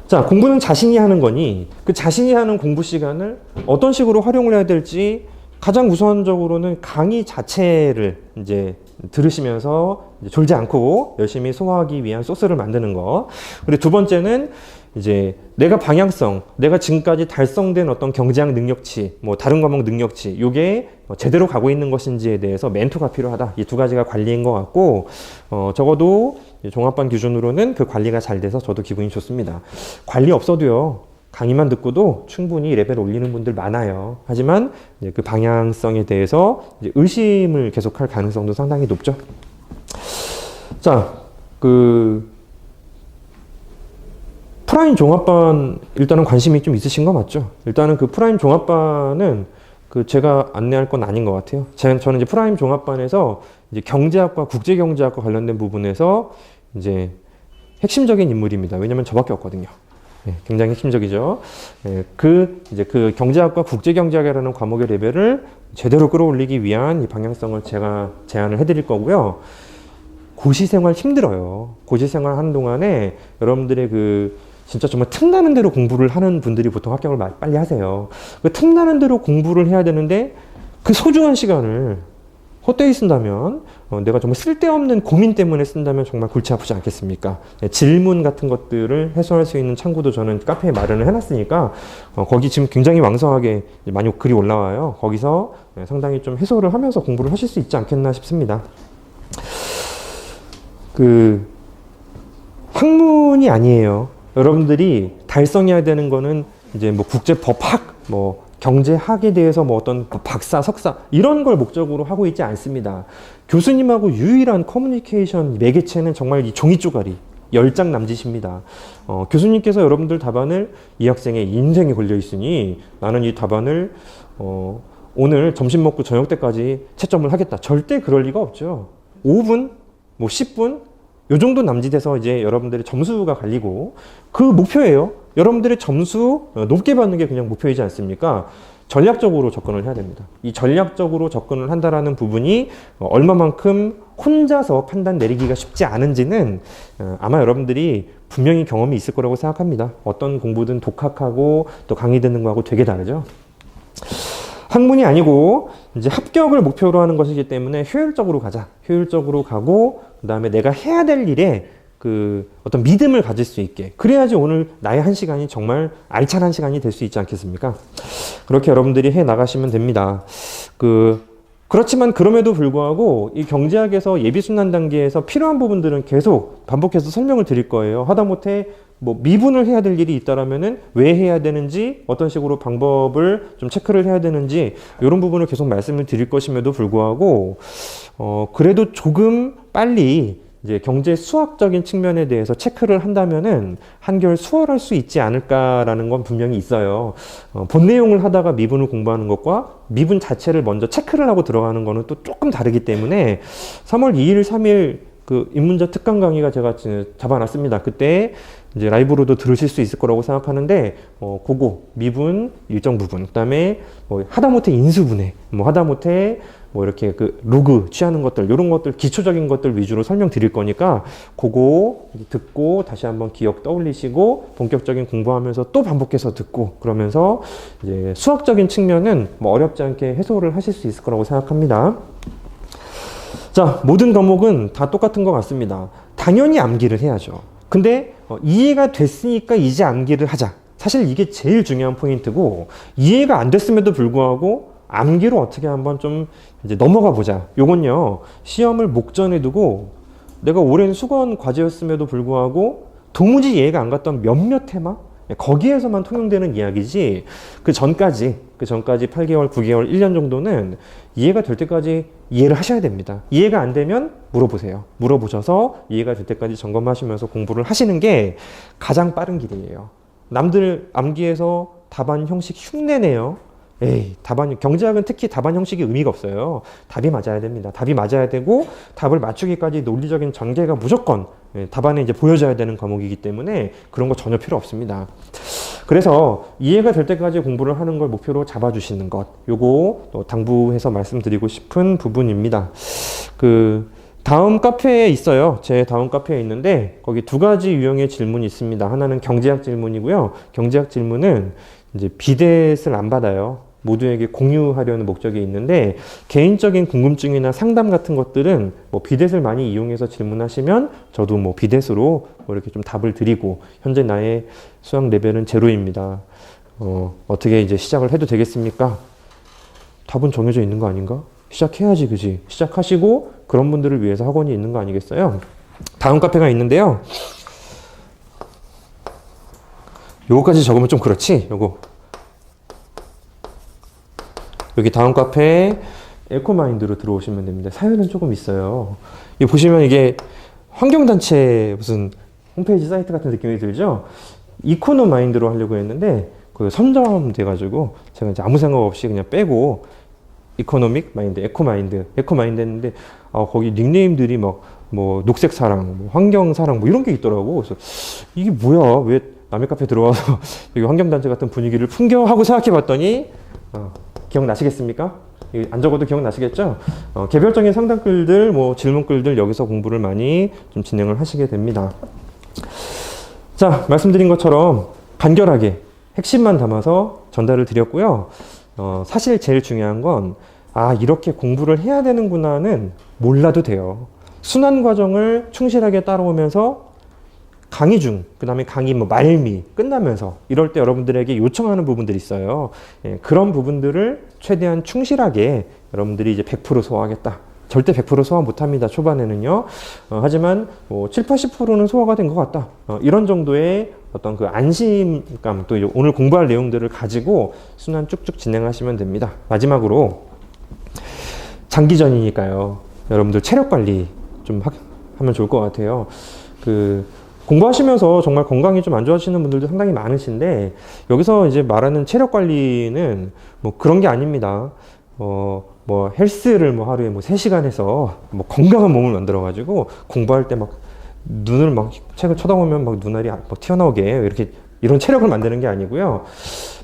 Speaker 1: 자, 공부는 자신이 하는 거니 그 자신이 하는 공부 시간을 어떤 식으로 활용을 해야 될지 가장 우선적으로는 강의 자체를 이제 들으시면서 이제 졸지 않고 열심히 소화하기 위한 소스를 만드는 거. 그리고 두 번째는 이제 내가 방향성, 내가 지금까지 달성된 어떤 경제학 능력치, 뭐 다른 과목 능력치, 요게 제대로 가고 있는 것인지에 대해서 멘토가 필요하다. 이 두 가지가 관리인 것 같고, 적어도 종합반 기준으로는 그 관리가 잘 돼서 저도 기분이 좋습니다. 관리 없어도요, 강의만 듣고도 충분히 레벨 올리는 분들 많아요. 하지만 이제 그 방향성에 대해서 이제 의심을 계속할 가능성도 상당히 높죠. 자, 프라임 종합반 일단은 관심이 좀 있으신 거 맞죠? 일단은 그 프라임 종합반은 제가 안내할 건 아닌 것 같아요. 저는 이제 프라임 종합반에서 이제 경제학과 국제경제학과 관련된 부분에서 이제 핵심적인 인물입니다. 왜냐면 저밖에 없거든요. 네, 굉장히 핵심적이죠. 네, 이제 그 경제학과 국제경제학이라는 과목의 레벨을 제대로 끌어올리기 위한 이 방향성을 제가 제안을 해드릴 거고요. 고시생활 힘들어요. 고시생활 하는 동안에 여러분들의 진짜 정말 틈나는 대로 공부를 하는 분들이 보통 합격을 빨리 하세요. 그 틈나는 대로 공부를 해야 되는데 그 소중한 시간을 헛되이 쓴다면 내가 정말 쓸데없는 고민 때문에 쓴다면 정말 골치 아프지 않겠습니까? 네, 질문 같은 것들을 해소할 수 있는 창구도 저는 카페에 마련을 해놨으니까 거기 지금 굉장히 왕성하게 많이 글이 올라와요. 거기서 상당히 좀 해소를 하면서 공부를 하실 수 있지 않겠나 싶습니다. 학문이 아니에요. 여러분들이 달성해야 되는 거는 이제 뭐 국제법학, 뭐 경제학에 대해서 뭐 어떤 박사, 석사 이런 걸 목적으로 하고 있지 않습니다. 교수님하고 유일한 커뮤니케이션 매개체는 정말 이 종이 쪼가리 10장 남짓입니다. 교수님께서 여러분들 답안을 이 학생의 인생에 걸려 있으니 나는 이 답안을 오늘 점심 먹고 저녁 때까지 채점을 하겠다. 절대 그럴 리가 없죠. 5분, 뭐 10분 요 정도 남짓해서 이제 여러분들의 점수가 갈리고 그 목표예요. 여러분들의 점수 높게 받는 게 그냥 목표이지 않습니까? 전략적으로 접근을 해야 됩니다. 이 전략적으로 접근을 한다라는 부분이 얼마만큼 혼자서 판단 내리기가 쉽지 않은지는 아마 여러분들이 분명히 경험이 있을 거라고 생각합니다. 어떤 공부든 독학하고 또 강의 듣는 거하고 되게 다르죠. 학문이 아니고 이제 합격을 목표로 하는 것이기 때문에 효율적으로 가자. 효율적으로 가고 그 다음에 내가 해야 될 일에 어떤 믿음을 가질 수 있게. 그래야지 오늘 나의 한 시간이 정말 알찬 한 시간이 될 수 있지 않겠습니까? 그렇게 여러분들이 해 나가시면 됩니다. 그렇지만 그럼에도 불구하고 이 경제학에서 예비순환 단계에서 필요한 부분들은 계속 반복해서 설명을 드릴 거예요. 하다못해 뭐 미분을 해야 될 일이 있다라면은 왜 해야 되는지, 어떤 식으로 방법을 좀 체크를 해야 되는지 이런 부분을 계속 말씀을 드릴 것임에도 불구하고 그래도 조금 빨리 이제 경제 수학적인 측면에 대해서 체크를 한다면은 한결 수월할 수 있지 않을까라는 건 분명히 있어요. 본 내용을 하다가 미분을 공부하는 것과 미분 자체를 먼저 체크를 하고 들어가는 거는 또 조금 다르기 때문에 3월 2일, 3일 인문자 특강 강의가 제가 잡아놨습니다. 그때 이제 라이브로도 들으실 수 있을 거라고 생각하는데, 그거 미분 일정 부분, 그다음에 뭐 하다못해 인수분해, 뭐 하다못해 뭐 이렇게 로그 취하는 것들, 이런 것들 기초적인 것들 위주로 설명드릴 거니까 그거 듣고 다시 한번 기억 떠올리시고 본격적인 공부하면서 또 반복해서 듣고 그러면서 이제 수학적인 측면은 뭐 어렵지 않게 해소를 하실 수 있을 거라고 생각합니다. 자, 모든 과목은 다 똑같은 것 같습니다. 당연히 암기를 해야죠. 근데 이해가 됐으니까 이제 암기를 하자. 사실 이게 제일 중요한 포인트고, 이해가 안 됐음에도 불구하고 암기로 어떻게 한번 좀 이제 넘어가 보자. 요건요, 시험을 목전에 두고 내가 오랜 수건 과제였음에도 불구하고 도무지 이해가 안 갔던 몇몇 테마? 거기에서만 통용되는 이야기지, 그 전까지 8개월, 9개월, 1년 정도는 이해가 될 때까지 이해를 하셔야 됩니다. 이해가 안 되면 물어보세요. 물어보셔서 이해가 될 때까지 점검하시면서 공부를 하시는 게 가장 빠른 길이에요. 남들 암기해서 답안 형식 흉내내요. 경제학은 특히 답안 형식이 의미가 없어요. 답이 맞아야 됩니다. 답이 맞아야 되고, 답을 맞추기까지 논리적인 전개가 무조건 답안에 이제 보여져야 되는 과목이기 때문에 그런 거 전혀 필요 없습니다. 그래서 이해가 될 때까지 공부를 하는 걸 목표로 잡아주시는 것, 요거 또 당부해서 말씀드리고 싶은 부분입니다. 다음 카페에 있어요. 제 다음 카페에 있는데 거기 두 가지 유형의 질문이 있습니다. 하나는 경제학 질문이고요. 경제학 질문은 이제 비댓을 안 받아요. 모두에게 공유하려는 목적이 있는데, 개인적인 궁금증이나 상담 같은 것들은 뭐 비댓을 많이 이용해서 질문하시면 저도 뭐 비댓으로 뭐 이렇게 좀 답을 드리고, 현재 나의 수학 레벨은 제로입니다. 어떻게 이제 시작을 해도 되겠습니까? 답은 정해져 있는 거 아닌가? 시작해야지, 그지? 시작하시고 그런 분들을 위해서 학원이 있는 거 아니겠어요? 다음 카페가 있는데요. 요거까지 적으면 좀 그렇지? 요거. 여기 다음 카페 에코마인드로 들어오시면 됩니다. 사연은 조금 있어요. 이 보시면 이게 환경단체 무슨 홈페이지 사이트 같은 느낌이 들죠? 이코노 마인드로 하려고 했는데 그 선점돼가지고 제가 이제 아무 생각 없이 그냥 빼고 이코노믹 마인드, 에코마인드 했는데 거기 닉네임들이 막 뭐 녹색 사랑, 뭐 환경 사랑 뭐 이런 게 있더라고. 그래서 이게 뭐야? 왜 남의 카페 들어와서 여기 환경단체 같은 분위기를 풍겨 하고 생각해봤더니 기억나시겠습니까? 안 적어도 기억나시겠죠? 개별적인 상담글들, 뭐 질문글들 여기서 공부를 많이 좀 진행을 하시게 됩니다. 자, 말씀드린 것처럼 간결하게 핵심만 담아서 전달을 드렸고요. 사실 제일 중요한 건 이렇게 공부를 해야 되는구나는 몰라도 돼요. 순환 과정을 충실하게 따라오면서 강의 중, 그 다음에 강의 뭐 말미 끝나면서 이럴 때 여러분들에게 요청하는 부분들이 있어요. 그런 부분들을 최대한 충실하게 여러분들이 이제 100% 소화하겠다. 절대 100% 소화 못합니다. 초반에는요. 하지만 뭐 7, 80%는 소화가 된 것 같다. 이런 정도의 어떤 그 안심감, 또 오늘 공부할 내용들을 가지고 순환 쭉쭉 진행하시면 됩니다. 마지막으로 장기전이니까요. 여러분들 체력 관리 좀 하면 좋을 것 같아요. 공부하시면서 정말 건강이 좀 안 좋아지시는 분들도 상당히 많으신데, 여기서 이제 말하는 체력 관리는 뭐 그런 게 아닙니다. 뭐 헬스를 뭐 하루에 뭐 3시간 해서 뭐 건강한 몸을 만들어가지고 공부할 때 막 눈을 막 책을 쳐다보면 막 눈알이 막 튀어나오게 이렇게 이런 체력을 만드는 게 아니고요.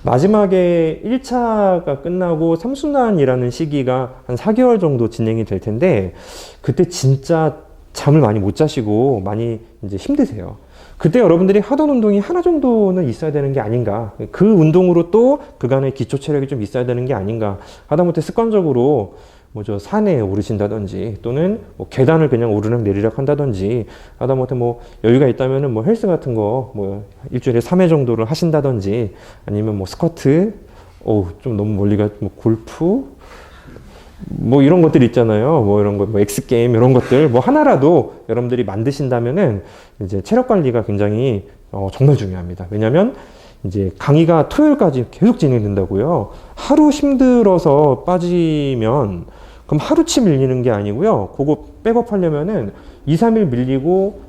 Speaker 1: 마지막에 1차가 끝나고 3순환이라는 시기가 한 4개월 정도 진행이 될 텐데, 그때 진짜 잠을 많이 못 자시고 많이 이제 힘드세요. 그때 여러분들이 하던 운동이 하나 정도는 있어야 되는 게 아닌가. 그 운동으로 또 그간의 기초 체력이 좀 있어야 되는 게 아닌가. 하다못해 습관적으로 저 산에 오르신다든지 또는 뭐 계단을 그냥 오르락 내리락 한다든지, 하다못해 뭐 여유가 있다면은 뭐 헬스 같은 거 뭐 일주일에 3회 정도를 하신다든지, 아니면 뭐 스쿼트, 좀 너무 멀리 뭐 골프, 뭐 이런 것들 있잖아요. 뭐 이런 거, 뭐 X게임 이런 것들 뭐 하나라도 여러분들이 만드신다면은 이제 체력 관리가 굉장히 정말 중요합니다. 왜냐면 이제 강의가 토요일까지 계속 진행된다고요. 하루 힘들어서 빠지면 그럼 하루치 밀리는 게 아니고요. 그거 백업하려면은 2, 3일 밀리고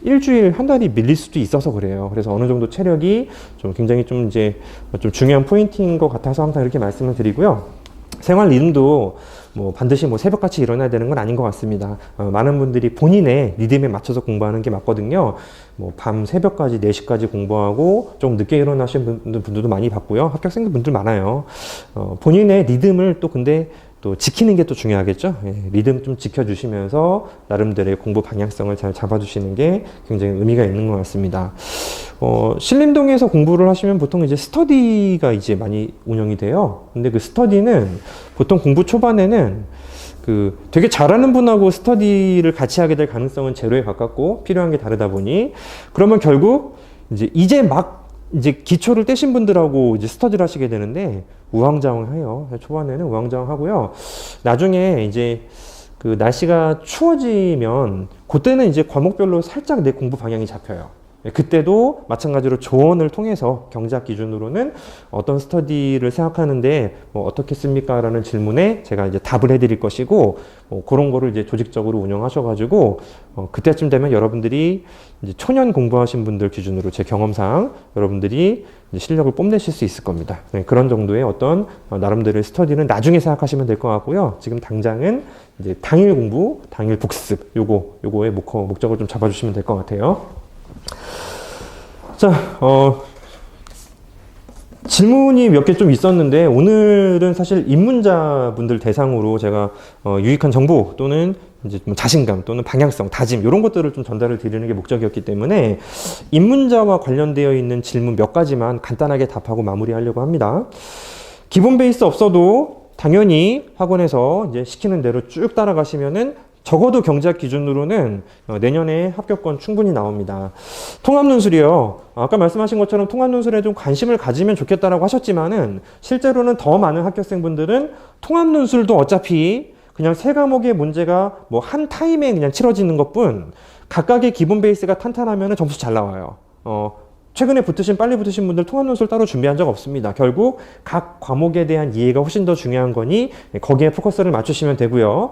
Speaker 1: 일주일, 한 달이 밀릴 수도 있어서 그래요. 그래서 어느 정도 체력이 좀 굉장히 좀 이제 좀 중요한 포인트인 것 같아서 항상 이렇게 말씀을 드리고요. 생활 리듬도 뭐 반드시 뭐 새벽같이 일어나야 되는 건 아닌 것 같습니다. 많은 분들이 본인의 리듬에 맞춰서 공부하는 게 맞거든요. 뭐 밤 새벽까지 4시까지 공부하고 좀 늦게 일어나시는 분들도 많이 봤고요. 합격생들 분들 많아요. 본인의 리듬을 또 근데 또 지키는 게 또 중요하겠죠. 리듬 좀 지켜주시면서 나름대로의 공부 방향성을 잘 잡아주시는 게 굉장히 의미가 있는 것 같습니다. 신림동에서 공부를 하시면 보통 이제 스터디가 이제 많이 운영이 돼요. 근데 그 스터디는 보통 공부 초반에는 되게 잘하는 분하고 스터디를 같이 하게 될 가능성은 제로에 가깝고 필요한 게 다르다 보니, 그러면 결국 이제 막 이제 기초를 떼신 분들하고 이제 스터디를 하시게 되는데 우왕좌왕해요. 초반에는 우왕좌왕하고요. 나중에 이제 날씨가 추워지면 그때는 이제 과목별로 살짝 내 공부 방향이 잡혀요. 그때도 마찬가지로 조언을 통해서 경제학 기준으로는 어떤 스터디를 생각하는데 뭐 어떻겠습니까? 라는 질문에 제가 이제 답을 해드릴 것이고, 그런 거를 이제 조직적으로 운영하셔가지고, 그때쯤 되면 여러분들이 이제 초년 공부하신 분들 기준으로 제 경험상 여러분들이 이제 실력을 뽐내실 수 있을 겁니다. 그런 정도의 어떤 나름대로의 스터디는 나중에 생각하시면 될 것 같고요. 지금 당장은 이제 당일 공부, 당일 복습, 요거의 목적을 좀 잡아주시면 될 것 같아요. 자, 질문이 몇 개 좀 있었는데, 오늘은 사실 입문자분들 대상으로 제가 유익한 정보 또는 이제 뭐 자신감 또는 방향성, 다짐 이런 것들을 좀 전달을 드리는 게 목적이었기 때문에 입문자와 관련되어 있는 질문 몇 가지만 간단하게 답하고 마무리하려고 합니다. 기본 베이스 없어도 당연히 학원에서 이제 시키는 대로 쭉 따라가시면은 적어도 경제학 기준으로는 내년에 합격권 충분히 나옵니다. 통합논술이요. 아까 말씀하신 것처럼 통합논술에 좀 관심을 가지면 좋겠다라고 하셨지만은 실제로는 더 많은 합격생분들은 통합논술도 어차피 그냥 3과목의 문제가 뭐 한 타임에 그냥 치러지는 것뿐, 각각의 기본 베이스가 탄탄하면 점수 잘 나와요. 최근에 붙으신 빨리 붙으신 분들 통합 논술 따로 준비한 적 없습니다. 결국 각 과목에 대한 이해가 훨씬 더 중요한 거니 거기에 포커스를 맞추시면 되고요.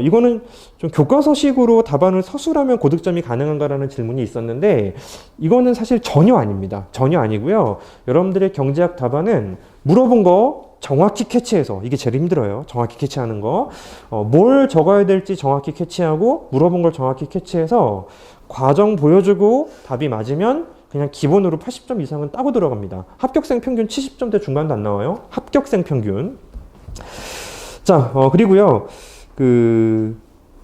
Speaker 1: 이거는 좀 교과서식으로 답안을 서술하면 고득점이 가능한가라는 질문이 있었는데 이거는 사실 전혀 아닙니다. 전혀 아니고요. 여러분들의 경제학 답안은 물어본 거 정확히 캐치해서, 이게 제일 힘들어요. 정확히 캐치하는 거. 뭘 적어야 될지 정확히 캐치하고 물어본 걸 정확히 캐치해서 과정 보여주고 답이 맞으면 그냥 기본으로 80점 이상은 따고 들어갑니다. 합격생 평균 70점대 중반도 안 나와요. 합격생 평균. 자, 그리고요.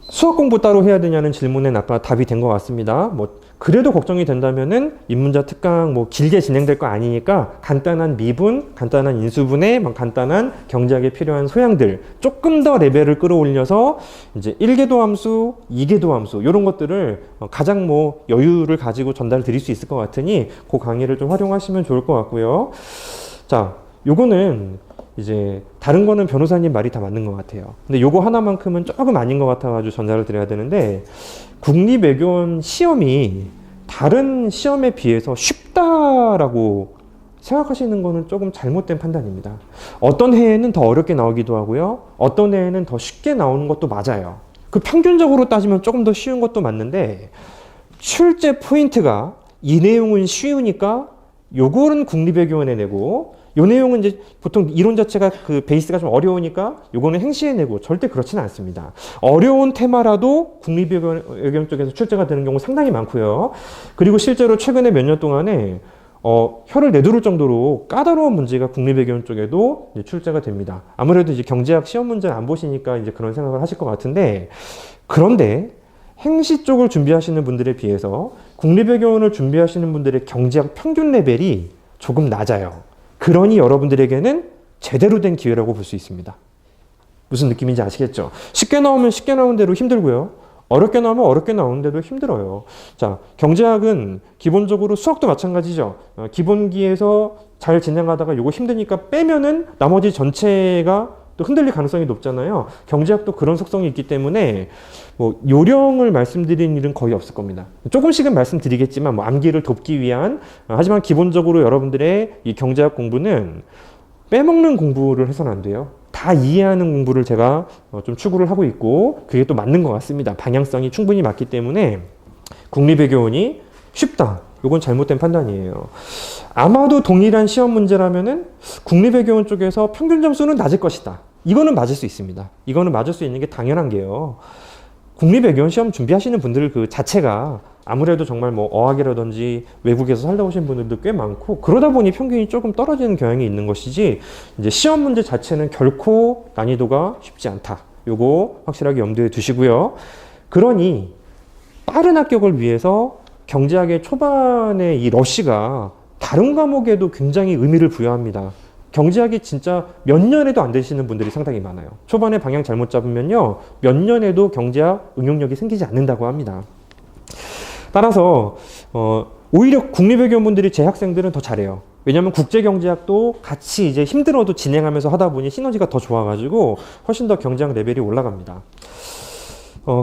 Speaker 1: 수학 공부 따로 해야 되냐는 질문엔 아까 답이 된 것 같습니다. 그래도 걱정이 된다면은 인문자 특강 길게 진행될 거 아니니까 간단한 미분, 간단한 인수분해, 간단한 경제학에 필요한 소양들 조금 더 레벨을 끌어올려서 이제 1궤도 함수, 2궤도 함수 이런 것들을 가장 여유를 가지고 전달 드릴 수 있을 것 같으니 그 강의를 좀 활용하시면 좋을 것 같고요. 자, 요거는 이제 다른 거는 변호사님 말이 다 맞는 것 같아요. 근데 요거 하나만큼은 조금 아닌 것 같아가지고 전달을 드려야 되는데 국립외교원 시험이 다른 시험에 비해서 쉽다라고 생각하시는 거는 조금 잘못된 판단입니다. 어떤 해에는 더 어렵게 나오기도 하고요. 어떤 해에는 더 쉽게 나오는 것도 맞아요. 평균적으로 따지면 조금 더 쉬운 것도 맞는데 출제 포인트가 이 내용은 쉬우니까 요거는 국립외교원에 내고 요 내용은 이제 보통 이론 자체가 베이스가 좀 어려우니까 요거는 행시해 내고 절대 그렇지는 않습니다. 어려운 테마라도 국립외교원 쪽에서 출제가 되는 경우 상당히 많고요. 그리고 실제로 최근에 몇 년 동안에 혀를 내두를 정도로 까다로운 문제가 국립외교원 쪽에도 이제 출제가 됩니다. 아무래도 이제 경제학 시험 문제를 안 보시니까 이제 그런 생각을 하실 것 같은데 그런데 행시 쪽을 준비하시는 분들에 비해서 국립외교원을 준비하시는 분들의 경제학 평균 레벨이 조금 낮아요. 그러니 여러분들에게는 제대로 된 기회라고 볼 수 있습니다. 무슨 느낌인지 아시겠죠? 쉽게 나오면 쉽게 나온 대로 힘들고요. 어렵게 나오면 어렵게 나오는 데도 힘들어요. 자, 경제학은 기본적으로 수학도 마찬가지죠. 기본기에서 잘 진행하다가 요거 힘드니까 빼면은 나머지 전체가 또 흔들릴 가능성이 높잖아요. 경제학도 그런 속성이 있기 때문에 요령을 말씀드리는 일은 거의 없을 겁니다. 조금씩은 말씀드리겠지만 암기를 돕기 위한 하지만 기본적으로 여러분들의 이 경제학 공부는 빼먹는 공부를 해서는 안 돼요. 다 이해하는 공부를 제가 좀 추구를 하고 있고 그게 또 맞는 것 같습니다. 방향성이 충분히 맞기 때문에 국립외교원이 쉽다. 이건 잘못된 판단이에요. 아마도 동일한 시험 문제라면은 국립외교원 쪽에서 평균 점수는 낮을 것이다. 이거는 맞을 수 있습니다. 이거는 맞을 수 있는 게 당연한 게요. 국립외교원 시험 준비하시는 분들 그 자체가 아무래도 정말 어학이라든지 외국에서 살다 오신 분들도 꽤 많고 그러다 보니 평균이 조금 떨어지는 경향이 있는 것이지 이제 시험 문제 자체는 결코 난이도가 쉽지 않다. 요거 확실하게 염두에 두시고요. 그러니 빠른 합격을 위해서 경제학의 초반에 이 러쉬가 다른 과목에도 굉장히 의미를 부여합니다. 경제학이 진짜 몇 년에도 안 되시는 분들이 상당히 많아요. 초반에 방향 잘못 잡으면요, 몇 년에도 경제학 응용력이 생기지 않는다고 합니다. 따라서 오히려 국립외교원 분들이 제 학생들은 더 잘해요. 왜냐하면 국제경제학도 같이 이제 힘들어도 진행하면서 하다 보니 시너지가 더 좋아가지고 훨씬 더 경제학 레벨이 올라갑니다.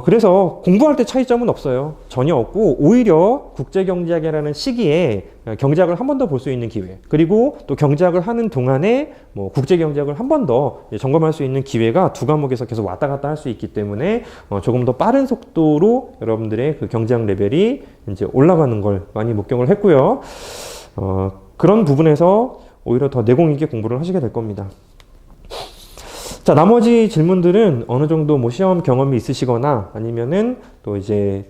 Speaker 1: 그래서 공부할 때 차이점은 없어요. 전혀 없고 오히려 국제경제학이라는 시기에 경제학을 한 번 더 볼 수 있는 기회, 그리고 또 경제학을 하는 동안에 국제경제학을 한 번 더 점검할 수 있는 기회가 두 과목에서 계속 왔다 갔다 할 수 있기 때문에 조금 더 빠른 속도로 여러분들의 그 경제학 레벨이 이제 올라가는 걸 많이 목격을 했고요. 그런 부분에서 오히려 더 내공 있게 공부를 하시게 될 겁니다. 자, 나머지 질문들은 어느 정도 시험 경험이 있으시거나 아니면은 또 이제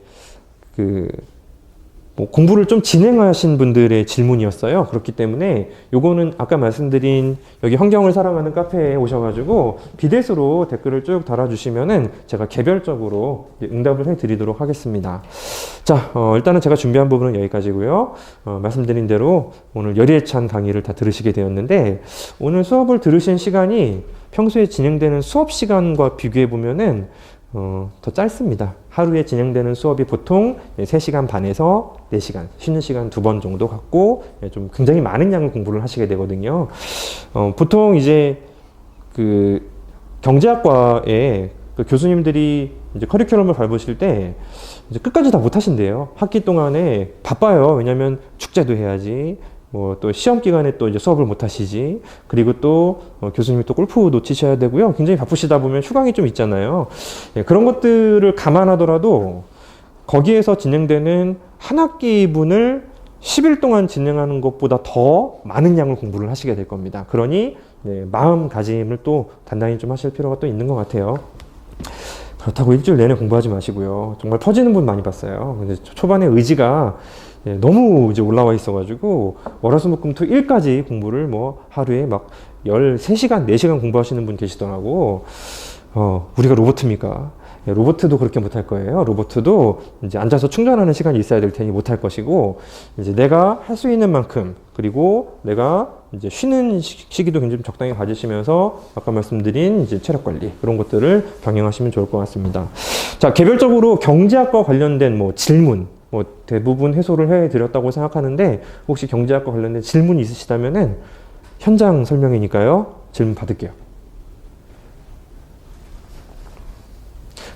Speaker 1: 공부를 좀 진행하신 분들의 질문이었어요. 그렇기 때문에 요거는 아까 말씀드린 여기 환경을 사랑하는 카페에 오셔가지고 비대수로 댓글을 쭉 달아주시면은 제가 개별적으로 응답을 해드리도록 하겠습니다. 자, 일단은 제가 준비한 부분은 여기까지고요. 말씀드린 대로 오늘 열의찬 강의를 다 들으시게 되었는데 오늘 수업을 들으신 시간이 평소에 진행되는 수업 시간과 비교해 보면은 더 짧습니다. 하루에 진행되는 수업이 보통 3시간 반에서 4시간, 쉬는 시간 2번 정도 갖고 좀 굉장히 많은 양의 공부를 하시게 되거든요. 보통 이제 경제학과에 그 교수님들이 이제 커리큘럼을 밟으실 때 이제 끝까지 다 못 하신대요. 학기 동안에 바빠요. 왜냐면 축제도 해야지. 뭐 또 시험 기간에 또 이제 수업을 못 하시지. 그리고 또 교수님이 또 골프 놓치셔야 되고요. 굉장히 바쁘시다 보면 휴강이 좀 있잖아요. 예, 그런 것들을 감안하더라도 거기에서 진행되는 한 학기분을 10일 동안 진행하는 것보다 더 많은 양을 공부를 하시게 될 겁니다. 그러니 마음가짐을 또 단단히 좀 하실 필요가 또 있는 것 같아요. 그렇다고 일주일 내내 공부하지 마시고요. 정말 퍼지는 분 많이 봤어요. 근데 초반에 의지가 너무 이제 올라와 있어가지고 월화수목금토 일까지 공부를 뭐 하루에 막 13시간, 4시간 공부하시는 분 계시더라고. 우리가 로봇입니까? 로봇도 그렇게 못할 거예요. 로봇도 이제 앉아서 충전하는 시간이 있어야 될 테니 못할 것이고, 이제 내가 할 수 있는 만큼, 그리고 내가 이제 쉬는 시기도 굉장히 적당히 가지시면서 아까 말씀드린 이제 체력 관리, 그런 것들을 병행하시면 좋을 것 같습니다. 자, 개별적으로 경제학과 관련된 뭐 질문, 뭐 대부분 해소를 해 드렸다고 생각하는데, 혹시 경제학과 관련된 질문이 있으시다면은 현장 설명이니까요. 질문 받을게요.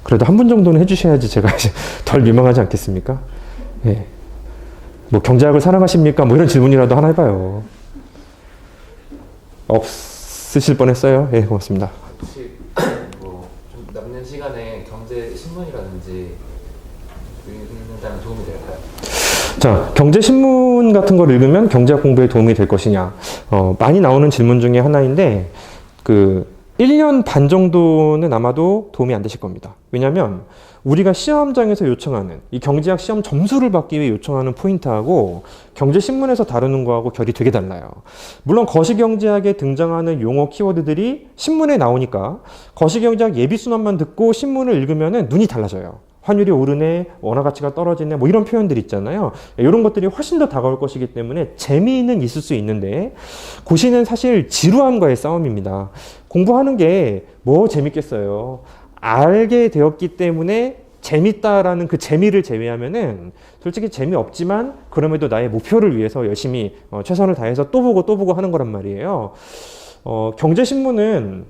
Speaker 1: 그래도 한 분 정도는 해주셔야지 제가 덜 민망하지 않겠습니까? 예. 뭐 경제학을 사랑하십니까? 뭐 이런 질문이라도 하나 해봐요. 없으실 뻔했어요. 예, 고맙습니다.
Speaker 2: 혹시 뭐 좀 남는 시간에 경제 신문이라든지 읽는다면 도움이 될까요?
Speaker 1: 자, 경제신문 같은 걸 읽으면 경제학 공부에 도움이 될 것이냐. 많이 나오는 질문 중에 하나인데, 1년 반 정도는 아마도 도움이 안 되실 겁니다. 왜냐하면 우리가 시험장에서 요청하는 이 경제학 시험 점수를 받기 위해 요청하는 포인트하고 경제신문에서 다루는 거하고 결이 되게 달라요. 물론 거시경제학에 등장하는 용어 키워드들이 신문에 나오니까 거시경제학 예비순환만 듣고 신문을 읽으면 눈이 달라져요. 환율이 오르네, 원화 가치가 떨어지네, 뭐 이런 표현들 있잖아요. 이런 것들이 훨씬 더 다가올 것이기 때문에 재미는 있을 수 있는데, 고시는 사실 지루함과의 싸움입니다. 공부하는 게 뭐 재밌겠어요. 알게 되었기 때문에 재밌다라는 그 재미를 제외하면은 솔직히 재미없지만 그럼에도 나의 목표를 위해서 열심히 최선을 다해서 또 보고 하는 거란 말이에요. 경제신문은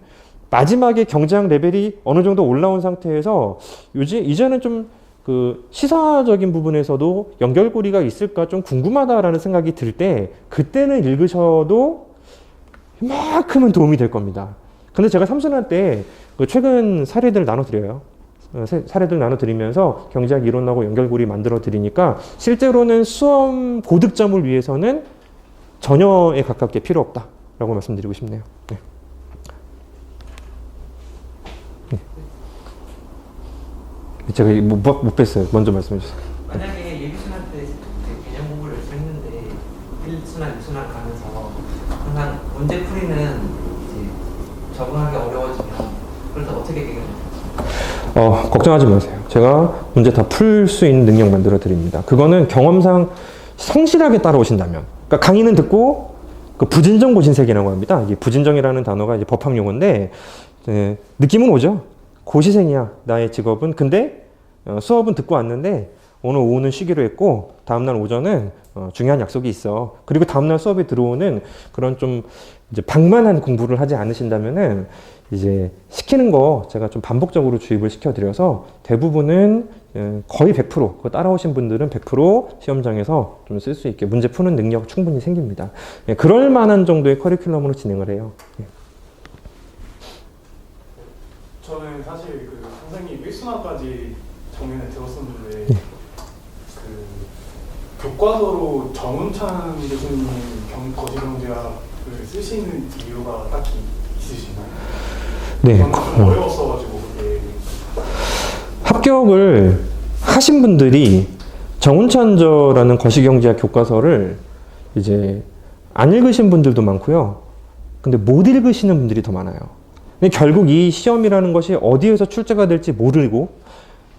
Speaker 1: 마지막에 경제학 레벨이 어느 정도 올라온 상태에서 이제는 좀 그 시사적인 부분에서도 연결고리가 있을까 좀 궁금하다라는 생각이 들 때 그때는 읽으셔도 이만큼은 도움이 될 겁니다. 근데 제가 삼순환 때 최근 사례들 나눠드려요. 사례들 나눠드리면서 경제학 이론하고 연결고리 만들어 드리니까 실제로는 수험 고득점을 위해서는 전혀에 가깝게 필요 없다라고 말씀드리고 싶네요. 네. 제가 못 뺐어요. 먼저 말씀해 주세요.
Speaker 3: 만약에 예비순환 때 개념 공부를 했는데 1순환, 2순환 가면서 항상 문제 풀이는 이제 적응하기 어려워지면 그럴 때 어떻게 개선할까요?
Speaker 1: 걱정하지 마세요. 제가 문제 다 풀 수 있는 능력 만들어 드립니다. 그거는 경험상 성실하게 따라오신다면. 그러니까 강의는 듣고 그 부진정 고신색이라고 합니다. 이게 부진정이라는 단어가 이제 법학 용어인데 느낌은 오죠. 고시생이야, 나의 직업은. 근데 수업은 듣고 왔는데 오늘 오후는 쉬기로 했고 다음날 오전은 중요한 약속이 있어. 그리고 다음날 수업에 들어오는 그런 좀 이제 방만한 공부를 하지 않으신다면은 이제 시키는 거 제가 좀 반복적으로 주입을 시켜드려서 대부분은 거의 100%, 그거 따라오신 분들은 100% 시험장에서 좀 쓸 수 있게 문제 푸는 능력 충분히 생깁니다. 그럴 만한 정도의 커리큘럼으로 진행을 해요.
Speaker 4: 저는 사실 그 선생님 1순환까지 정면에 들었었는데 그 교과서로 정운찬 교수님 거시경제학을 쓰시는 이유가 딱히 있으신가요?
Speaker 1: 네.
Speaker 4: 저는 좀 어려웠어가지고 그게.
Speaker 1: 합격을 하신 분들이 정운찬저라는 거시경제학 교과서를 이제 안 읽으신 분들도 많고요. 근데 못 읽으시는 분들이 더 많아요. 근데 결국 이 시험이라는 것이 어디에서 출제가 될지 모르고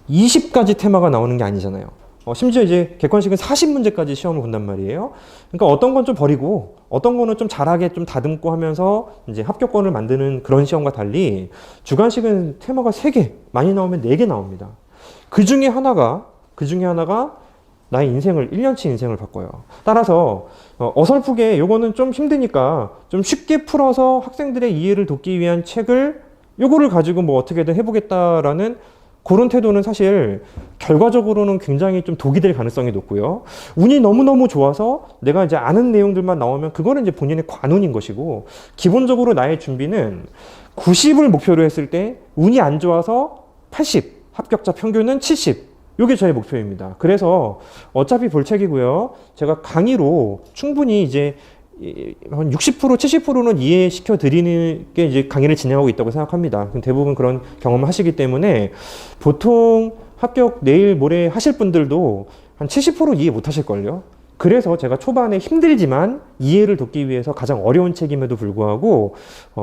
Speaker 1: 20가지 테마가 나오는 게 아니잖아요. 심지어 이제 객관식은 40문제까지 시험을 본단 말이에요. 그러니까 어떤 건 좀 버리고 어떤 거는 좀 잘하게 좀 다듬고 하면서 이제 합격권을 만드는 그런 시험과 달리 주관식은 테마가 3개, 많이 나오면 4개 나옵니다. 그 중에 하나가 나의 인생을, 1년치 인생을 바꿔요. 따라서 어설프게 요거는 좀 힘드니까 좀 쉽게 풀어서 학생들의 이해를 돕기 위한 책을 요거를 가지고 뭐 어떻게든 해보겠다라는 그런 태도는 사실 결과적으로는 굉장히 좀 독이 될 가능성이 높고요. 운이 너무너무 좋아서 내가 이제 아는 내용들만 나오면 그거는 이제 본인의 관운인 것이고, 기본적으로 나의 준비는 90을 목표로 했을 때 운이 안 좋아서 80, 합격자 평균은 70. 이게 저의 목표입니다. 그래서 어차피 볼책이고요. 제가 강의로 충분히 이제 한 60%, 70%는 이해시켜 드리는 게 이제 강의를 진행하고 있다고 생각합니다. 대부분 그런 경험을 하시기 때문에 보통 합격 내일 모레 하실 분들도 한 70% 이해 못 하실걸요. 그래서 제가 초반에 힘들지만 이해를 돕기 위해서 가장 어려운 책임에도 불구하고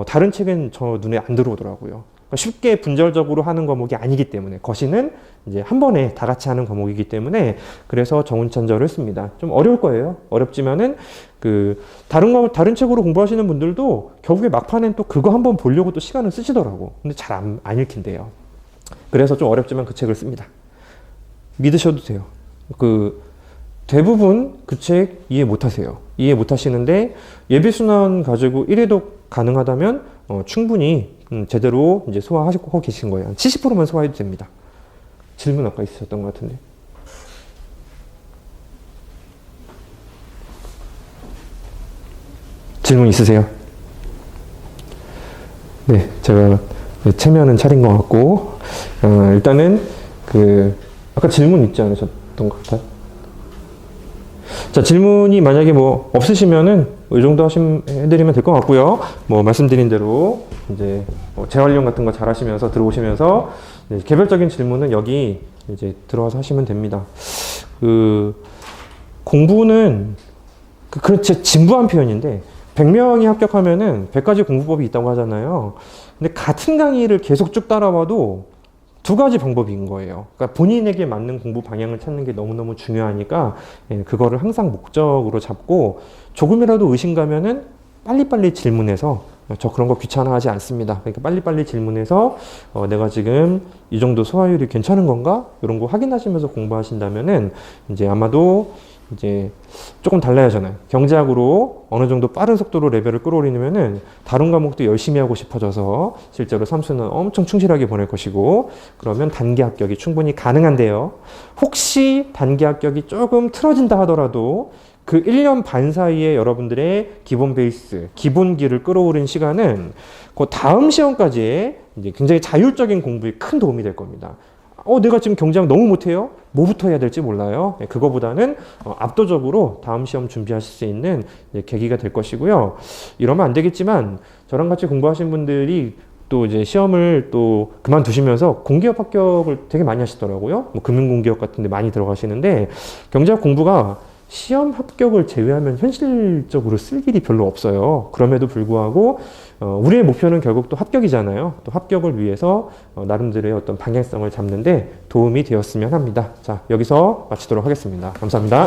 Speaker 1: 다른 책은 저 눈에 안 들어오더라고요. 그러니까 쉽게 분절적으로 하는 과목이 아니기 때문에, 거시는 이제 한 번에 다 같이 하는 과목이기 때문에 그래서 정운찬절을 했습니다. 좀 어려울 거예요. 어렵지만은 다른 책으로 공부하시는 분들도 결국에 막판엔 또 그거 한번 보려고 또 시간을 쓰시더라고. 근데 잘 안 읽힌대요. 그래서 좀 어렵지만 그 책을 씁니다. 믿으셔도 돼요. 대부분 그 책 이해 못 하세요. 이해 못 하시는데 예비순환 가지고 1회독 가능하다면 충분히 제대로 이제 소화하고 계신 거예요. 70%만 소화해도 됩니다. 질문 아까 있으셨던 것 같은데. 질문 있으세요? 네, 제가 체면은 차린 것 같고, 일단은 아까 질문 있지 않으셨던 것 같아요? 자, 질문이 만약에 뭐 없으시면은 이 정도 해드리면 될 것 같고요. 뭐 말씀드린 대로 이제 재활용 같은 거 잘 하시면서 들어오시면서 개별적인 질문은 여기 이제 들어와서 하시면 됩니다. 공부는 그렇지, 진부한 표현인데 100명이 합격하면은 100가지 공부법이 있다고 하잖아요. 근데 같은 강의를 계속 쭉 따라와도 두 가지 방법인 거예요. 그러니까 본인에게 맞는 공부 방향을 찾는 게 너무너무 중요하니까 그거를 항상 목적으로 잡고, 조금이라도 의심가면은 빨리빨리 질문해서, 저 그런 거 귀찮아하지 않습니다. 그러니까 빨리빨리 질문해서 내가 지금 이 정도 소화율이 괜찮은 건가? 이런 거 확인하시면서 공부하신다면은 이제 아마도 이제 조금 달라야잖아요. 경제학으로 어느 정도 빠른 속도로 레벨을 끌어올리면은 다른 과목도 열심히 하고 싶어져서 실제로 삼수는 엄청 충실하게 보낼 것이고, 그러면 단기 합격이 충분히 가능한데요. 혹시 단기 합격이 조금 틀어진다 하더라도 그 1년 반 사이에 여러분들의 기본 베이스, 기본기를 끌어오른 시간은 그 다음 시험까지의 이제 굉장히 자율적인 공부에 큰 도움이 될 겁니다. 내가 지금 경제학 너무 못해요? 뭐부터 해야 될지 몰라요. 그거보다는 압도적으로 다음 시험 준비하실 수 있는 계기가 될 것이고요. 이러면 안 되겠지만 저랑 같이 공부하신 분들이 또 이제 시험을 또 그만두시면서 공기업 합격을 되게 많이 하시더라고요. 뭐 금융공기업 같은 데 많이 들어가시는데, 경제학 공부가 시험 합격을 제외하면 현실적으로 쓸 일이 별로 없어요. 그럼에도 불구하고 우리의 목표는 결국 또 합격이잖아요. 또 합격을 위해서 나름대로의 어떤 방향성을 잡는데 도움이 되었으면 합니다. 자, 여기서 마치도록 하겠습니다. 감사합니다.